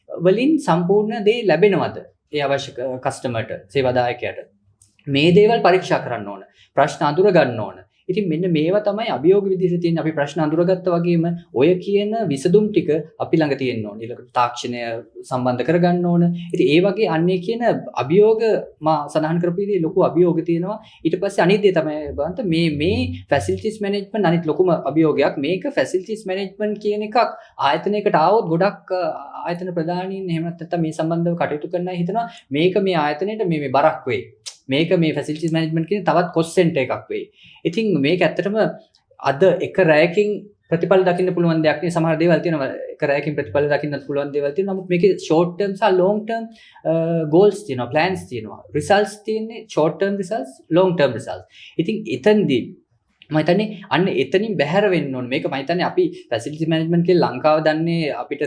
Speaker 2: වලින් සම්පූර්ණ දේ ලැබෙනවද? ඒ අවශ්‍ය කස්ටමර්ට, සේවාදායකයාට. මේ දේවල් පරීක්ෂා කරන්න ඕන. ප්‍රශ්න අඳුර ගන්න ඕන. ඉතින් මෙන්න මේවා තමයි අභියෝග විදිහට තියෙන. අපි ප්‍රශ්න අඳුරගත්තා වගේම ඔය කියන විසඳුම් ටික අපි ළඟ තියෙන්න ඕන. ඊළඟට තාක්ෂණය සම්බන්ධ කරගන්න ඕන. ඉතින් ඒ වගේ අන්නේ කියන අභියෝග මා සඳහන් කරපු විදිහේ ලොකු අභියෝග තියෙනවා. ඊට පස්සේ අනිත් දේ තමයි බලන්න මේ ෆැසිලිටිස් මැනේජ්මන්ට් අනිත් ලොකුම අභියෝගයක්. මේක ෆැසිලිටිස් මැනේජ්මන්ට් කියන එකක් ආයතනයකට ආවොත් ගොඩක් ආයතන ප්‍රධානීන් එහෙම නැත්නම් මේ සම්බන්ධව කටයුතු කරන අය හිතනවා මේක මේ ආයතනයට මේ බරක් වෙයි. මේක මේ ෆැසිලිටිස් මැනේජ්මන්ට් කියන තවත් කොස්ට් සෙන්ටර් එකක් වෙයි. ඉතින් මේක ඇත්තටම අද එක රැයකින් ප්‍රතිඵල දකින්න පුළුවන් දෙයක් නේ. සමහර දේවල් තියෙනවා එක රැයකින් ප්‍රතිඵල දකින්නත් පුළුවන් දේවල් තියෙනවා. නමුත් මේකේ ෂෝට් ටර්ම් සහ ලොන්ග් ටර්ම් ගෝල්ස් තියෙනවා, ප්ලෑන්ස් තියෙනවා. රිසල්ට්ස් තියෙන්නේ short term results, long term results. ඉතින් එතනදී මම හිතන්නේ අන්න එතනින් බැහැර වෙන්න ඕනේ. මේක මම හිතන්නේ අපි ෆැසිලිටි මැනේජ්මන්ට් කියලා ලංකාව දන්නේ අපිට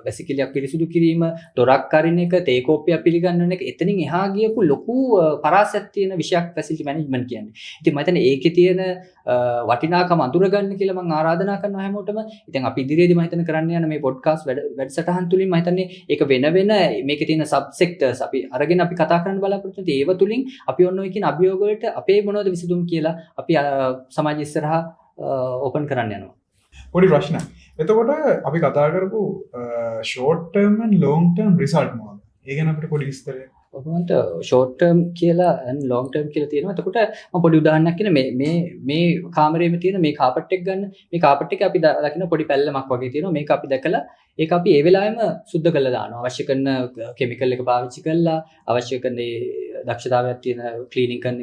Speaker 2: වැසිකිළියක් පිරිසිදු කිරීම, දොරක් අරින එක, තේකෝප්පිය පිළිගන්නන එක. එතනින් එහා ගියපු ලොකු පරාසයක් තියෙන විෂයක් ෆැසිලිටි මැනේජ්මන්ට් කියන්නේ. ඉතින් මම හිතන්නේ ඒකේ තියෙන වටිනාකම අඳුරගන්න කියලා මම ආරාධනා කරනවා හැමෝටම. ඉතින් අපි ඉදිරියේදී මම හිතන්නේ කරන්න යන මේ පොඩ්කාස්ට් වැඩසටහන් තුලින් මම හිතන්නේ ඒක වෙන මේකේ තියෙන සබ් සෙක්ටර්ස් අපි අරගෙන අපි කතා කරන්න බලාපොරොත්තු වෙනවා. ඒව තුලින් අපි ඔන්න ඔය කියන අභියෝග වලට අපේ මොනවද විසඳුම් කියලා අපි සමාජ ඉස්සරහා ඕපන් කරන්න යනවා.
Speaker 1: පොඩි ප්‍රශ්න. එතකොට අපි කතා කරපු short term and long term result මොනවද? ඒ ගැන අපිට පොඩි විස්තරයක්.
Speaker 2: ඔබන්ට ෂෝට් ටර්ම් කියලා and ලොන්ග් ටර්ම් කියලා තියෙනවා. එතකොට මම පොඩි උදාහරණයක් කියන මේ කාමරේම තියෙන මේ කාපට් එක ගන්න. මේ කාපට් එක අපි දකින්න පොඩි පැල්ලමක් වගේ තියෙනවා. මේක අපි දැකලා ඒක අපි ඒ වෙලාවෙම සුද්ධ කරලා දානවා. අවශ්‍ය කරන කෙමිකල් එක පාවිච්චි කරලා, අවශ්‍ය කරන දක්ෂතාවයක් තියෙන ක්ලීනින් කරන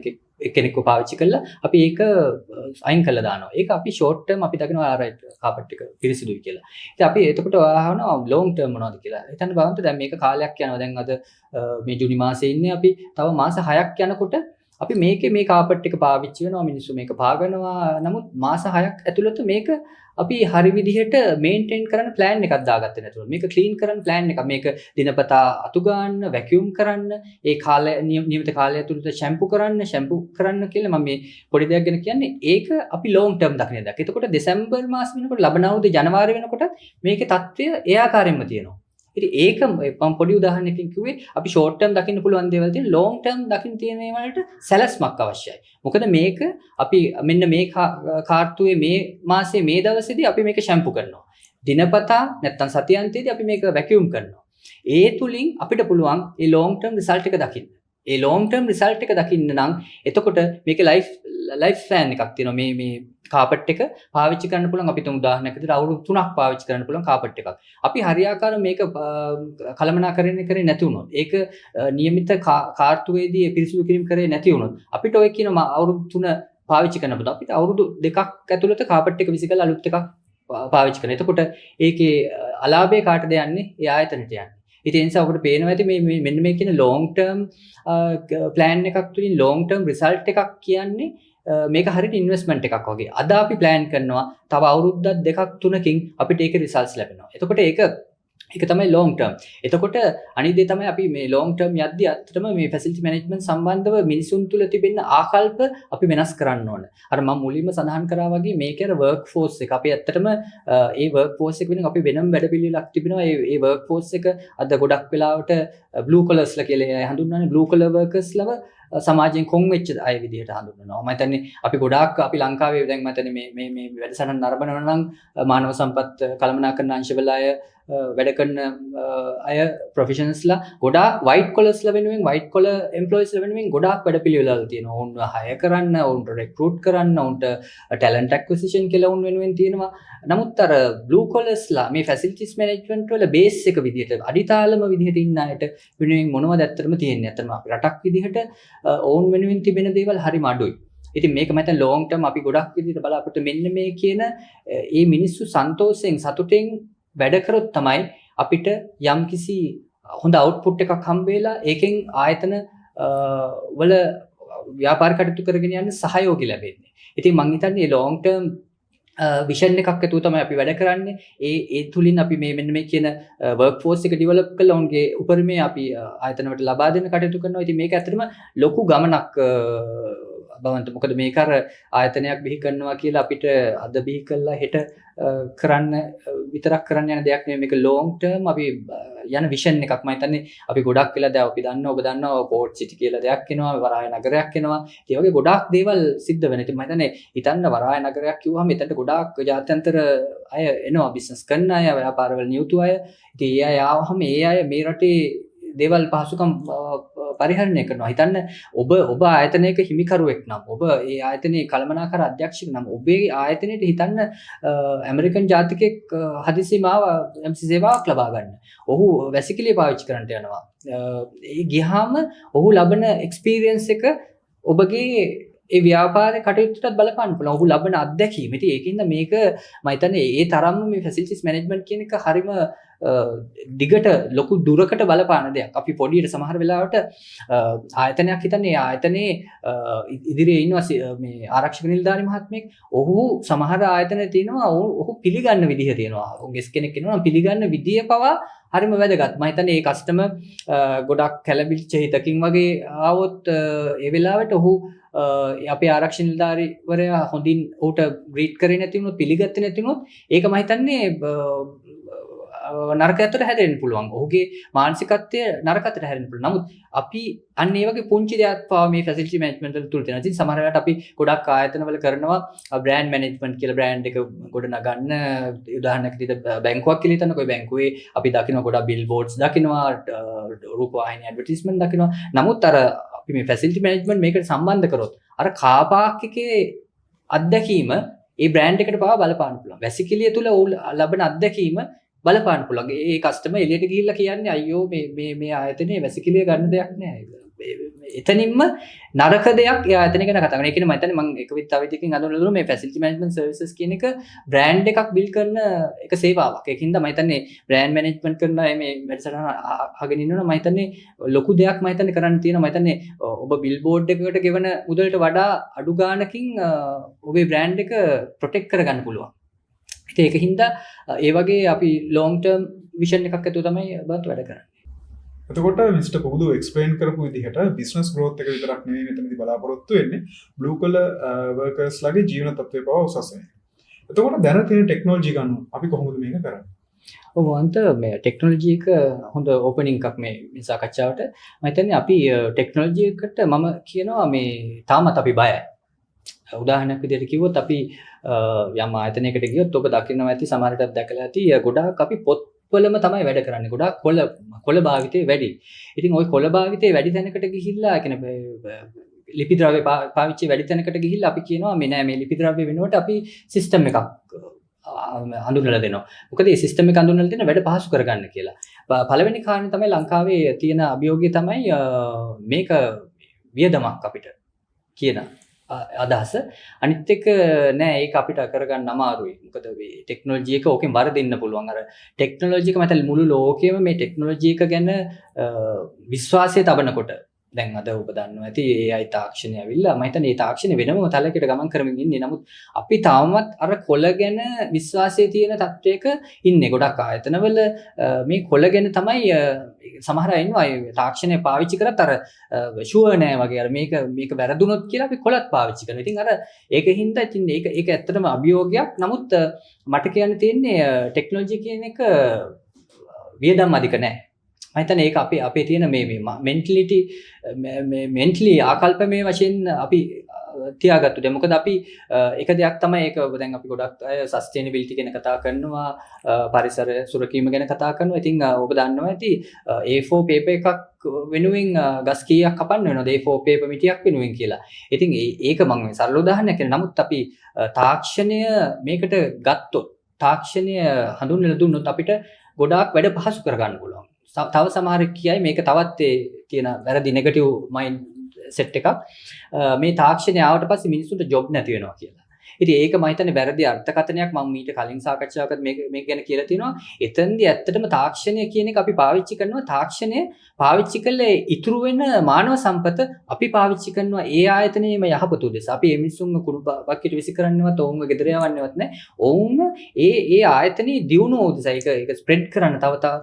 Speaker 2: කෙනෙක්ව පාවිච්චි කරලා අපි ඒක අයින් කරලා දානවා. ඒක අපි ෂෝට් ටර්ම් අපි දකිනවා ආරයිට් කාපට් එක පිරිසිදුයි කියලා. ඉතින් අපි එතකොට අහනවා ලොන්ග් ටර්ම් මොනවද කියලා. හිතන්න බලන්න දැන් මේක කාලයක් යනවා. දැන් අද මේ ජූනි මාසේ ඉන්නේ අපි. තව මාස 6ක් යනකොට අපි මේ කාපට් එක පාවිච්චි වෙනවා. මිනිස්සු මේක පාගනවා. නමුත් මාස 6ක් ඇතුළත මේක අපි හරි විදිහට මේන්ටේන් කරන්න ප්ලෑන් එකක් දාගත්තේ නැතුව මේක ක්ලීන් කරන්න ප්ලෑන් එකක් මේක දිනපතා අතු ගන්න වැකියුම් කරන්න ඒ කාලය නියමිත කාලය ඇතුළත ෂැම්පු කරන්න කියලා මම මේ පොඩි දෙයක් ගැන කියන්නේ ඒක අපි ලොන්ග් ටර්ම් දකින්න දෙයක්. එතකොට දෙසැම්බර් මාස වෙනකොට ලබන අවුරුදු ජනවාරි වෙනකොට මේකේ තත්ත්වය ඒ ආකාරයෙන්ම තියෙනවා. ඉතින් ඒක මම පොඩි උදාහරණයකින් කිව්වේ අපි ෂෝට් ටර්ම් දකින්න පුළුවන් දේවල් තියෙන ලොන්ග් ටර්ම් දකින්න තියෙන ඒවලට සැලැස්මක් අවශ්‍යයි. මොකද මේක අපි මෙන්න මේ කාර්තුවේ මේ මාසේ මේ දවසේදී අපි මේක ෂැම්පු කරනවා. දිනපතා නැත්තම් සතියන්තයේදී අපි මේක වැකියුම් කරනවා. ඒ තුලින් අපිට පුළුවන් මේ ලොන්ග් ටර්ම් රිසල්ට් එක දකින්න. ඒ ලොන්ග් ටර්ම් රිසල්ට් එක දකින්න නම් එතකොට මේකේ ලයිෆ් ස්පෑන් එකක් තියෙනවා. මේ කාපට් එක පාවිච්චි කරන්න පුළුවන් අපි තුන් උදාහරණයක් විදිහට අවුරුදු 3ක් පාවිච්චි කරන්න පුළුවන් කාපට් එකක්. අපි හරියාකාරව මේක කළමනාකරණය කරේ නැති වුණොත් ඒක નિયમિત කාර්තුවේදී පිරිසිදු කිරීම කරේ නැති වුණොත් අපිට ඔය කියන අවුරුදු 3 පාවිච්චි කරන්න පුළුවන්. අපිට අවුරුදු 2ක් ඇතුළත කාපට් එක විසිකලා අලුත් එකක් පාවිච්චි කරනවා. එතකොට ඒකේ අලාභය කාටද යන්නේ? ඒ ආයතනට යන්නේ. ඉතින් ඒ නිසා ඔබට පේනවා ඇති මේ මෙන්න මේ කියන long term plan එකක් තුලින් long term result එකක් කියන්නේ මේක හරියට ඉන්වෙස්ට්මන්ට් එකක් වගේ. අද අපි plan කරනවා තව අවුරුද්දක් දෙකක් තුනකින් අපිට ඒකේ results ලැබෙනවා. එතකොට ඒක තමයි long term. එතකොට අනිත් දේ තමයි අපි මේ long term යද්දී අත්‍තරම මේ facility management සම්බන්ධව මිනිසුන් තුල තිබෙන ආකල්ප අපි වෙනස් කරන්න ඕන. අර මම මුලින්ම සඳහන් කරා වගේ මේක අර work force එක. අපි ඇත්තටම ඒ work force එක වෙනින් අපි වෙනම වැඩ පිළිවෙලක් තිබෙනවා. ඒ work force එක අද ගොඩක් වෙලාවට blue collars ලා කියලා හඳුන්වන්නේ. blue collar workers ලව සමාජයෙන් කොන් වෙච්ච අය විදිහට හඳුන්වනවා. මම හිතන්නේ අපි ගොඩාක් අපි ලංකාවේ දැන් මම හිතන්නේ මේ වැඩසටහන නරඹනවා නම් මානව සම්පත් කළමනාකරන අංශවල අය වැඩ කරන අය ප්‍රොෆෙෂනල්ස්ලා ගොඩාක් white collars වෙනුවෙන් white collar employees වෙනුවෙන් ගොඩාක් වැඩපිළිවෙළවල් තියෙනවා. ඔවුන්ව hire කරන්න, ඔවුන්ට recruit කරන්න, ඔවුන්ට talent acquisition කියලා ඔවුන් වෙනුවෙන් තියෙනවා. නමුත් අර blue collar මේ facilities management වල base එක විදිහට අඩිතාලම විදිහට ඉන්න අයට වෙනුවෙන් මොනවද ඇත්තටම තියෙන්නේ? ඇත්තටම අපි රටක් විදිහට ඔවුන් වෙනුවෙන් තිබෙන දේවල් හරිම අඩුයි. ඉතින් මේක මම හිතන්නේ long term අපි ගොඩක් විදිහට බලාපොරොත්තු මෙන්න මේ කියන මේ මිනිස්සු සන්තෝෂයෙන් සතුටෙන් වැඩ කරොත් තමයි අපිට යම්කිසි හොඳ අවුට්පුට් එකක් හම්බ වෙලා ඒකෙන් ආයතන වල ව්‍යාපාර කටයුතු කරගෙන යන්න සහයෝගය ලැබෙන්නේ. ඉතින් මම හිතන්නේ long term විෂන් එකක් ඇතුව තමයි අපි වැඩ කරන්නේ. ඒ තුලින් අපි මෙන්න මේ කියන work force එක develop කරලා උන්ගේ උපරිමය අපි ආයතන වලට ලබා දෙන්න කටයුතු කරනවා. ඉතින් මේක ඇත්තටම ලොකු ගමනක් බවන්ත. මොකද මේක අර ආයතනයක් බිහි කරනවා කියලා අපිට අද බිහි කළා හෙට කරන්න විතරක් කරන්න යන දෙයක් නෙමෙයි. මේක long term අපි යන විෂන් එකක්. මම හිතන්නේ අපි ගොඩක් වෙලා දැන් අපි දන්නවා ඔබ දන්නවා පෝට් සිටි කියලා දෙයක් එනවා, වරාය නගරයක් එනවා. ඒ වගේ ගොඩාක් දේවල් සිද්ධ වෙනවා. ඉතින් මම හිතන්නේ හිතන්න වරාය නගරයක් කිව්වහම එතනට ගොඩාක් ජාත්‍යන්තර අය එනවා, බිස්නස් කරන අය, ව්‍යාපාරවල නියුතු අය. ඉතින් ඒ අය ආවහම ඒ අය මේ රටේ දේවල් පහසුකම් පරිහරණය කරනවා. හිතන්න ඔබ ආයතනයක හිමිකරුවෙක් නම්, ඔබ ඒ ආයතනයේ කළමනාකර අධ්‍යක්ෂක නම්, ඔබේ ආයතනයට හිතන්න ඇමරිකන් ජාතිකයෙක් හදිසියෙම ආව MC සේවාවක් ලබා ගන්න. ඔහු වැසිකිළිය පාවිච්චි කරන්නට යනවා. ඒ ගියාම ඔහු ලබන එක්ස්පීරියන්ස් එක ඔබගේ ඒ ව්‍යාපාරේ කටයුත්තට බලපාන්න පුළුවන්. ඔහු ලබන අත්දැකීම. ඉතින් ඒකින්ද මේක මම හිතන්නේ ඒ තරම්ම මේ ෆැසිලිටිස් මැනේජ්මන්ට් කියන එක හරිම දිගට ලොකු දුරකට බලපාන දෙයක්. අපි පොඩියට සමහර වෙලාවට ආයතනයක් හිතන්නේ ආයතනයේ ඉදිරියේ ඉන්නවා මේ ආරක්ෂක නිලධාරි මහත්මයෙක්. ඔහු සමහර ආයතන තියෙනවා ඔහු පිළිගන්න විදිහ තියෙනවා. ඔහුගේ කෙනෙක් ඉන්නවා පිළිගන්න විදිය පවා හරිම වැදගත්. මම හිතන්නේ මේ කස්ටමර් ගොඩක් කැළඹිච්ච හිතකින් වගේ ආවොත් ඒ වෙලාවට ඔහු අපේ ආරක්ෂක නිලධාරිවරයා හොඳින් ඌට ග්‍රීට් කරේ නැති වුණොත්, පිළිගත්තේ නැති වුණොත් ඒක මම හිතන්නේ නරකයට හැදෙන්න පුළුවන්. ඔහුගේ මානසිකත්වය නරකයට හැදෙන්න පුළුවන්. නමුත් අපි අන්න ඒ වගේ පුංචි දෙයක් පාව මේ ෆැසිලිටි මැනේජ්මන්ට් වල තුල තියෙනවා. ඉතින් සමහර වෙලාවට අපි ගොඩක් ආයතනවල කරනවා බ්‍රෑන්ඩ් මැනේජ්මන්ට් කියලා බ්‍රෑන්ඩ් එක ගොඩ නගන්න. උදාහරණයක් විදිහට බැංකුවක් කියලා හිතන්නකෝ. බැංකුවේ අපි දකිනවා ගොඩක් බිල් බෝඩ්ස් දකිනවා, රූපවාහිනී ඇඩ්වර්ටයිස්මන්ට් දකිනවා. නමුත් අර අපි මේ ෆැසිලිටි මැනේජ්මන්ට් මේකට සම්බන්ධ කරොත් අර කාර් පාක් එකේ අත්දැකීම ඒ බ්‍රෑන්ඩ් එකට පාව බලපාන්න පුළුවන්. වැසිකිළිය තුල ලබන අත්දැකීම බලපාන්න පුළුවන්. ඒ කස්ටමර් එළියට ගිහිල්ලා කියන්නේ අයියෝ මේ ආයතනයේ වැසිකිළිය ගන්න දෙයක් නෑ. එතනින්ම නරක දෙයක් ඒ ආයතනය ගැන කතා කරනවා. ඒ කියන්නේ මම හිතන්නේ මම එක විදිහකින් අඳුනලා මේ ෆැසිලිටි මැනේජ්මන්ට් සර්විසස් කියන එක බ්‍රෑන්ඩ් එකක් බිල් කරන එක සේවාවක්. ඒකින්ද මම හිතන්නේ බ්‍රෑන්ඩ් මැනේජ්මන්ට් කරන මේ වැඩසටහන අහගෙන ඉන්නවනම් මම හිතන්නේ ලොකු දෙයක් මම හිතන්නේ කරන්න තියෙනවා. මම හිතන්නේ ඔබ බිල් බෝඩ් එකකට ගෙවන මුදලට වඩා අඩු ගාණකින් ඔබේ බ්‍රෑන්ඩ් එක ප්‍රොටෙක්ට් කරගන්න පුළුවන්. ඉතින් ඒකින්ද ඒ වගේ අපි long term vision එකක් ඇතුව තමයි බත් වැඩ කරන්නේ.
Speaker 1: එතකොට මිස්ටර් පොකුදු එක්ස්ප්ලেইন කරපු විදිහට බිස්නස් growth එක විතරක් නෙවෙයි මෙතනදී බලාපොරොත්තු වෙන්නේ blue collar workers ලාගේ ජීවන තත්ත්වය පවා උසස් වෙනවා. එතකොට දැන තියෙන ටෙක්නොලොජි ගන්න අපි කොහොමද මේක කරන්නේ?
Speaker 2: ඔව් වන්ත මේ ටෙක්නොලොජි එක හොඳ ඕපනින් එකක් මේ සාකච්ඡාවට. මම හිතන්නේ අපි ටෙක්නොලොජි එකට මම කියනවා මේ තාමත් අපි බයයි. උදාහරණයක් විදිහට කිව්වොත් අපි යම් ආයතනයකට ගියොත් ඔබ දකිනවා ඇති සමහරටත් දැකලා ඇති ගොඩාක් අපි පොත්වලම තමයි වැඩ කරන්නේ. ගොඩාක් කොළ භාවිතය වැඩි. ඉතින් ওই කොළ භාවිතය වැඩි තැනකට ගිහිල්ලා කියන්නේ ලිපි ද්‍රව්‍ය පාවිච්චි වැඩි තැනකට ගිහිල්ලා අපි කියනවා මේ නෑ මේ ලිපි ද්‍රව්‍ය වෙනුවට අපි සිස්ටම් එකක් හඳුන්වලා දෙනවා. මොකද මේ සිස්ටම් එක හඳුන්වලා දෙන වැඩ පහසු කරගන්න කියලා. පළවෙනි කාරණේ තමයි ලංකාවේ තියෙන අභියෝගය තමයි මේක වියදමක් අපිට කියන අදහස. අනිත් එක නෑ ඒක අපිට කරගන්න අමාරුයි. මොකද මේ ටෙක්නොලොජි එක ඕකෙන් වරදින්න පුළුවන්. අර ටෙක්නොලොජි එක මත මුළු ලෝකෙම මේ ටෙක්නොලොජි එක ගැන විශ්වාසය තබනකොට දැන් අද ඔබ දන්නවා ඇති AI තාක්ෂණය ඇවිල්ලා මම හිතන්නේ මේ තාක්ෂණය වෙනම තලයකට ගමන් කරමින් ඉන්නේ. නමුත් අපි තාමත් අර කොළ ගැන විශ්වාසයේ තියෙන තත්වයක ඉන්නේ. ගොඩක් ආයතනවල මේ කොළ ගැන තමයි සමහර අය ඉන්නවා තාක්ෂණය පාවිච්චි කරත් අර ෂුවර් නෑ වගේ අර මේක වැරදුනොත් කියලා අපි කොළත් පාවිච්චි කරනවා. ඉතින් අර ඒකින්ද ඉතින් ඒක ඇත්තටම අභියෝගයක්. නමුත් මට කියන්න තියෙන්නේ ටෙක්නොලොජි කියන එක වියදම් අධික නෑ. මම හිතන්නේ ඒක අපේ තියෙන මේ මෙන්ටලි ආකල්පමය වශයෙන් අපි තියාගත්තු දෙයක්. මොකද අපි එක දෙයක් තමයි ඒක දැන් අපි ගොඩක් අය සස්ටේනබිලිටි ගැන කතා කරනවා, පරිසර සුරකීම ගැන කතා කරනවා. ඉතින් ඔබ දන්නවා ඇති A4 පේපර් එකක් වෙනුවෙන් ගස් කීයක් කපන්න වෙනවද A4 පේපර් මිටියක් වෙනුවෙන් කියලා. ඉතින් ඒක මම සරල උදාහරණයක් කියලා. නමුත් අපි තාක්ෂණය මේකට ගත්තොත්, තාක්ෂණය හඳුන්වලා දුන්නොත් අපිට ගොඩාක් වැඩ පහසු කරගන්න පුළුවන්. තව සමහරෙක් කියයි මේක තවත් තියෙන වැරදි නෙගටිව් මයින්ඩ් සෙට් එකක්. මේ තාක්ෂණය ආවට පස්සේ මිනිස්සුන්ට ජොබ් නැති වෙනවා කියලා. ඉතින් ඒක මම හිතන්නේ වැරදි අර්ථකථනයක්. මම මීට කලින් සාකච්ඡාවකත් මේක ගැන කියලා තිනවා. එතෙන්දී ඇත්තටම තාක්ෂණය කියන එක අපි පාවිච්චි කරනවා. තාක්ෂණය පාවිච්චි කළේ ඉතුරු වෙන මානව සම්පත අපි පාවිච්චි කරනවා ඒ ආයතනයේම යහපත උදෙසා. අපි මේ මිනිස්සුන්ව කුණු බක්කිට විසි කරන්නවත් ඔවුන්ව ගෙදර යවන්නවත් නැහැ. ඔවුන් ඒ ආයතනයේ දියුණුව උදෙසා ඒක ස්ප්‍රෙඩ් කරන්න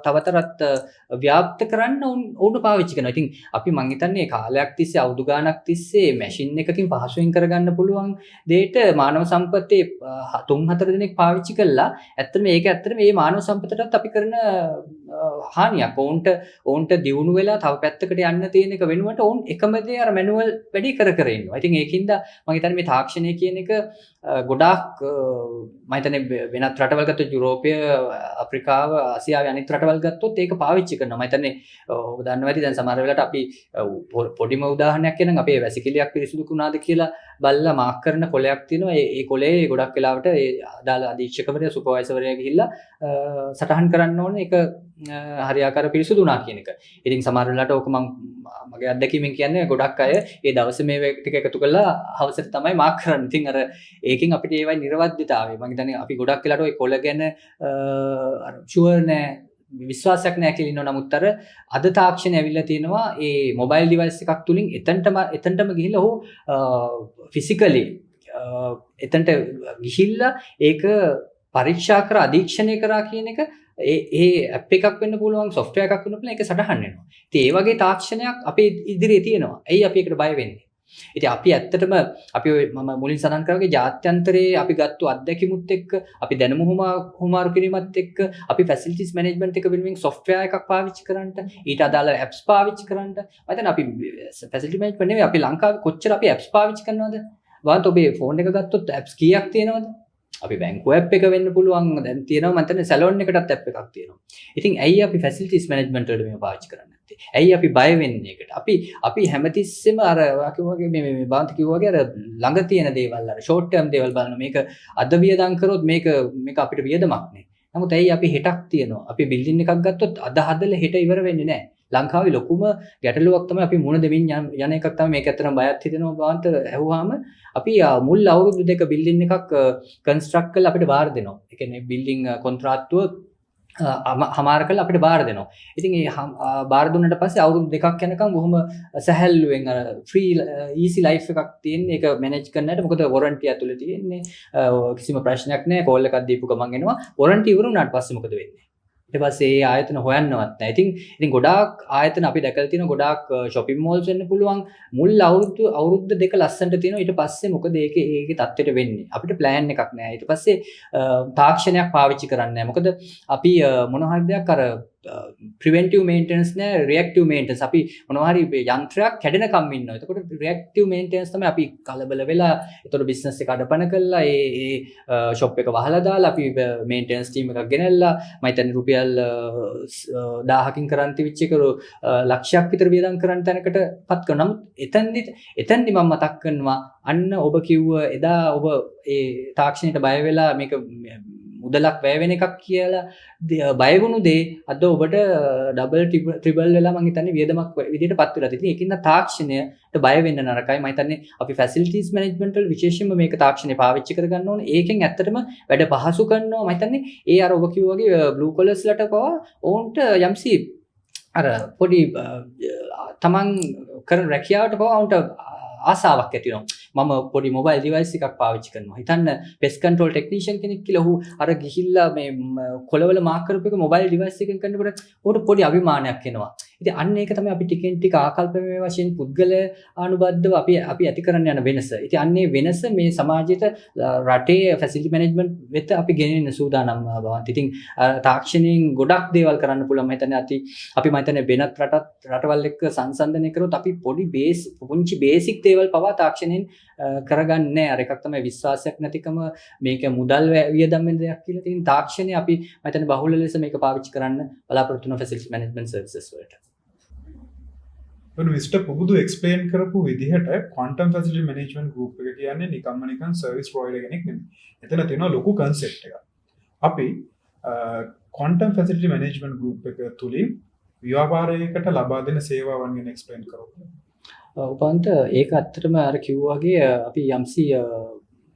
Speaker 2: තවතරත් ව්‍යාප්ත කරන්න ඔවුන් පාවිච්චි කරනවා. ඉතින් අපි මං හිතන්නේ කාලයක් තිස්සේ අවුරුදු ගාණක් තිස්සේ මැෂින් එකකින් පහසුවෙන් කරගන්න පුළුවන් දෙයට මානව සම්පතේ 3-4 දිනක් පාවිච්චි කළා. ඇත්තටම මේක ඇත්තටම මේ මානව සම්පතටත් අපි කරන හානියක්. ඔවුන්ට දියුණු වෙලා තව පැත්තකට යන්න තියෙන එක වෙනුවට ඔවුන් එකම දේ අර මැනුවල් වැඩි කර ඉන්නවා. ඉතින් ඒකින්ද මම හිතන්නේ මේ තාක්ෂණය කියන එක ගොඩාක් මම හිතන්නේ වෙනත් රටවල් ගත්තොත් යුරෝපය, අප්‍රිකාව, ආසියාවේ අනිත් රටවල් ගත්තොත් ඒක පාවිච්චි කරනවා. මම හිතන්නේ ඔබ දන්නවා ඇති දැන් සමහර වෙලාවට අපි පොඩිම උදාහරණයක් කියනනම් අපේ වැසිකිළියක් පිරිසිදු වුණාද කියලා බලලා මාක් කරන කොලයක් තියෙනවා. ඒ කොලේ ගොඩක් වෙලාවට ඒ අදාළ අධීක්ෂකවරයා සුපර්වයිසර්වරයා ගිහිල්ලා සටහන් කරන්න ඕනේ ඒක හරියාකාර පිරිසිදු වුණා කියන එක. ඉතින් සමහර වෙලාවට ඕක මගේ අත්දැකීමෙන් කියන්නේ ගොඩක් අය ඒ දවසේ මේ ටික එකතු කරලා හවසට තමයි මාක් කරන්නේ. ඉතින් අර ඒකෙන් අපිට ඒවයි නිර්වද්‍යතාවය. මම හිතන්නේ අපි ගොඩක් වෙලාවට ওই කොළ ගැන අර ෂුවර් නෑ, විශ්වාසයක් නෑ කියලා ඉන්නවා. නමුත් අද තාක්ෂණය ඇවිල්ලා තියෙනවා ඒ මොබයිල් ඩිවයිස් එකක් තුලින් එතනටම ගිහිල්ලා ඔහු ෆිසිකලි එතනට ගිහිල්ලා ඒක පරීක්ෂා කර අධීක්ෂණය කරා කියන එක ඒ ඇප් එකක් වෙන්න පුළුවන්, සොෆ්ට්වෙයාර් එකක් වෙන්න පුළුවන්. ඒක සටහන් වෙනවා. ඉතින් ඒ වගේ තාක්ෂණයක් අපේ ඉදිරියේ තියෙනවා. ඇයි අපි ඒකට බය වෙන්නේ? ඉතින් අපි ඇත්තටම අපි මම මුලින් සඳහන් කරා වගේ ජාත්‍යන්තරයේ අපි ගත්ත අත්දැකීමුත් එක්ක අපි දැනුම හුමාරු කිරීමත් එක්ක අපි ෆැසිලිටිස් මැනේජ්මන්ට් එක වෙනුවෙන් සොෆ්ට්වෙයාර් එකක් පාවිච්චි කරන්නට, ඊට අදාළ ඇප්ස් පාවිච්චි කරන්නට. මම හිතන්නේ අපි ෆැසිලිටි මැනේජ්මන්ට් නෙවෙයි අපි ලංකාවේ කොච්චර අපි ඇප්ස් පාවිච්චි කරනවද? වාන්ත ඔබේ ෆෝන් එක ගත්තොත් ඇප්ස් කීයක් තියෙනවද? අපි බැංකුව ඇප් එක වෙන්න පුළුවන්. දැන් තියෙනවා මම හිතන්නේ සැලොන් එකටත් ඇප් එකක් තියෙනවා. ඉතින් ඇයි අපි ෆැසිලිටිස් මැනේජ්මන්ට් වලට මේව පාවිච්චි කරන්නේ නැත්තේ? ඇයි අපි බය වෙන්නේ ඒකට? අපි හැමතිස්සෙම අර වගේ මේ බාන්ති කිව්වා වගේ අර ළඟ තියෙන දේවල් අර ෂෝට් ටර්ම් දේවල් බලන මේක අද වියදම් කරොත් මේක අපිට වියදමක් නේ. නමුත් ඇයි අපි හෙටක් තියෙනවා. අපි බිල්ඩින් එකක් ගත්තොත් අද හදලා හෙට ඉවර වෙන්නේ නැහැ. ලංකාවේ ලොකුම ගැටලුවක් තමයි අපි මුණ දෙමින් යන එකක් තමයි මේක. ඇත්තටම බයත් හිතෙනවා බාන්ත ඇහුවාම අපි මුල් අවුරුදු දෙක බිල්ඩින් එකක් කන්ස්ට්‍රක්ට් කරලා අපිට බාර දෙනවා. ඒ කියන්නේ බිල්ඩින් කොන්ත්‍රාත්තුව හමාර කරලා අපිට බාර දෙනවා. ඉතින් ඒ බාර දුන්නට පස්සේ අවුරුදු දෙකක් යනකම් බොහොම සැහැල්ලුවෙන් අර ෆ්‍රී ඊසි ලයිෆ් එකක් තියෙන්නේ. ඒක මැනේජ් කරන්නට මොකද වොරන්ටි ඇතුලේ තියෙන්නේ. කිසිම ප්‍රශ්නයක් නැහැ. කෝල් එකක් දීපු ගමන් එනවා. වොරන්ටි ඉවර වුණාට පස්සේ මොකද වෙන්නේ? ඊට පස්සේ ඒ ආයතන හොයන්නවත් නැහැ. ඉතින් ගොඩාක් ආයතන අපි දැකලා තියෙනවා ගොඩාක් shopping malls වෙන්න පුළුවන්. මුල් අවුරුද්ද දෙක ලස්සනට තියෙනවා. ඊට පස්සේ මොකද ඒකේ තත්ත්වයට වෙන්නේ? අපිට plan එකක් නැහැ. ඊට පස්සේ තාක්ෂණයක් පාවිච්චි කරන්නේ නැහැ. මොකද අපි මොන හරි දෙයක් අර preventive maintenance නෑ reactive maintenance. අපි මොනවා හරි යන්ත්‍රයක් කැඩෙනකම් ඉන්නවා. එතකොට reactive maintenance තමයි අපි කලබල වෙලා එතකොට business එක අඩපණ කළා ඒ shop එක වහලා දාලා අපි maintenance team එකක් ගෙනල්ලා මම හිතන්නේ රුපියල් 1000කින් කරන්ති වෙච්ච එක ලක්ෂයක් විතර වියදම් කරන්න තැනකට පත් කරනවා. නමුත් එතෙන්දි මම මතක් කරනවා අන්න ඔබ කිව්ව එදා ඔබ ඒ තාක්ෂණයට බය වෙලා මේක මුදලක් වැය වෙන එකක් කියලා බය වුණු දේ අද ඔබට ඩබල් ට්‍රිබල් වෙලා මම හිතන්නේ වියදමක් විදිහට පත් වෙලා තියෙනවා. ඒකින්ද තාක්ෂණයට බය වෙන්න නරකයි. මම හිතන්නේ අපි ෆැසිලිටිස් මැනේජ්මන්ට් වල විශේෂයෙන්ම මේක තාක්ෂණය පාවිච්චි කර ගන්න ඕනේ. ඒකෙන් ඇත්තටම වැඩ පහසු කරනවා. මම හිතන්නේ ඒ අර ඔබ කිව්වා වගේ බ්ලූ කොලර්ස් ලට පවා ඔවුන්ට යම්සි අර පොඩි තමන් කරන රැකියාවට පවා ඔවුන්ට ආසාවක් ඇති වෙනවා. මම පොඩි මොබයිල් ඩිවයිස් එකක් පාවිච්චි කරනවා. හිතන්න පෙස් කන්ට්‍රෝල් ටෙක්නීෂියන් කෙනෙක් කියලා ඔහු අර ගිහිල්ලා මේ කොළවල මාක් කරපු එක මොබයිල් ඩිවයිස් එකෙන් කරනකොට ඔහුට පොඩි අභිමානයක් එනවා. ඉතින් අන්න ඒක තමයි අපි ටිකෙන් ටික ආකල්පමය වශයෙන් පුද්ගල අනුබද්ධව අපි ඇති කරන්න යන වෙනස. ඉතින් අන්නේ වෙනස මේ සමාජයට රටේ ෆැසිලිටි මැනේජ්මන්ට් වෙත අපි ගෙනෙන්න සූදානම් බවත්. ඉතින් තාක්ෂණයෙන් ගොඩක් දේවල් කරන්න පුළුවන්. මම හිතන්නේ අපි මම හිතන්නේ වෙනත් රටවල් එක්ක සංසන්දනය කරොත් අපි පුංචි බේසික් දේවල් පවා තාක්ෂණයෙන් කරගන්නේ නැහැ. අර එකක් තමයි විශ්වාසයක් නැතිකම මේක මුදල් වියදම් වෙන දෙයක් කියලා. ඉතින් තාක්ෂණය අපි මම හිතන්නේ බහුල ලෙස මේක පාවිච්චි කරන්න බලාපොරොත්තු වෙන ෆැසිලිටි මැනේජ්මන්ට් සර්විසස් වලට.
Speaker 1: මිස්ටර් පුබුදු එක්ස්ප්ලේන් කරපු විදිහට ක්වොන්ටම් ෆැසිලිටි මැනේජ්මන්ට් ගෲප් එක කියන්නේ නිකන් සර්විස් ප්‍රොවයිඩර් කෙනෙක් නෙමෙයි. එතන තියෙනවා ලොකු කන්සෙප්ට් එකක්. අපි ක්වොන්ටම් ෆැසිලිටි මැනේජ්මන්ට් ගෲප් එක තුලින් ව්‍යාපාරයකට ලබා දෙන සේවාවන් ගැන එක්ස්ප්ලේන් කරමු.
Speaker 2: උපන්ත ඒක ඇත්තටම අර කිව්වා වගේ අපි යම්සි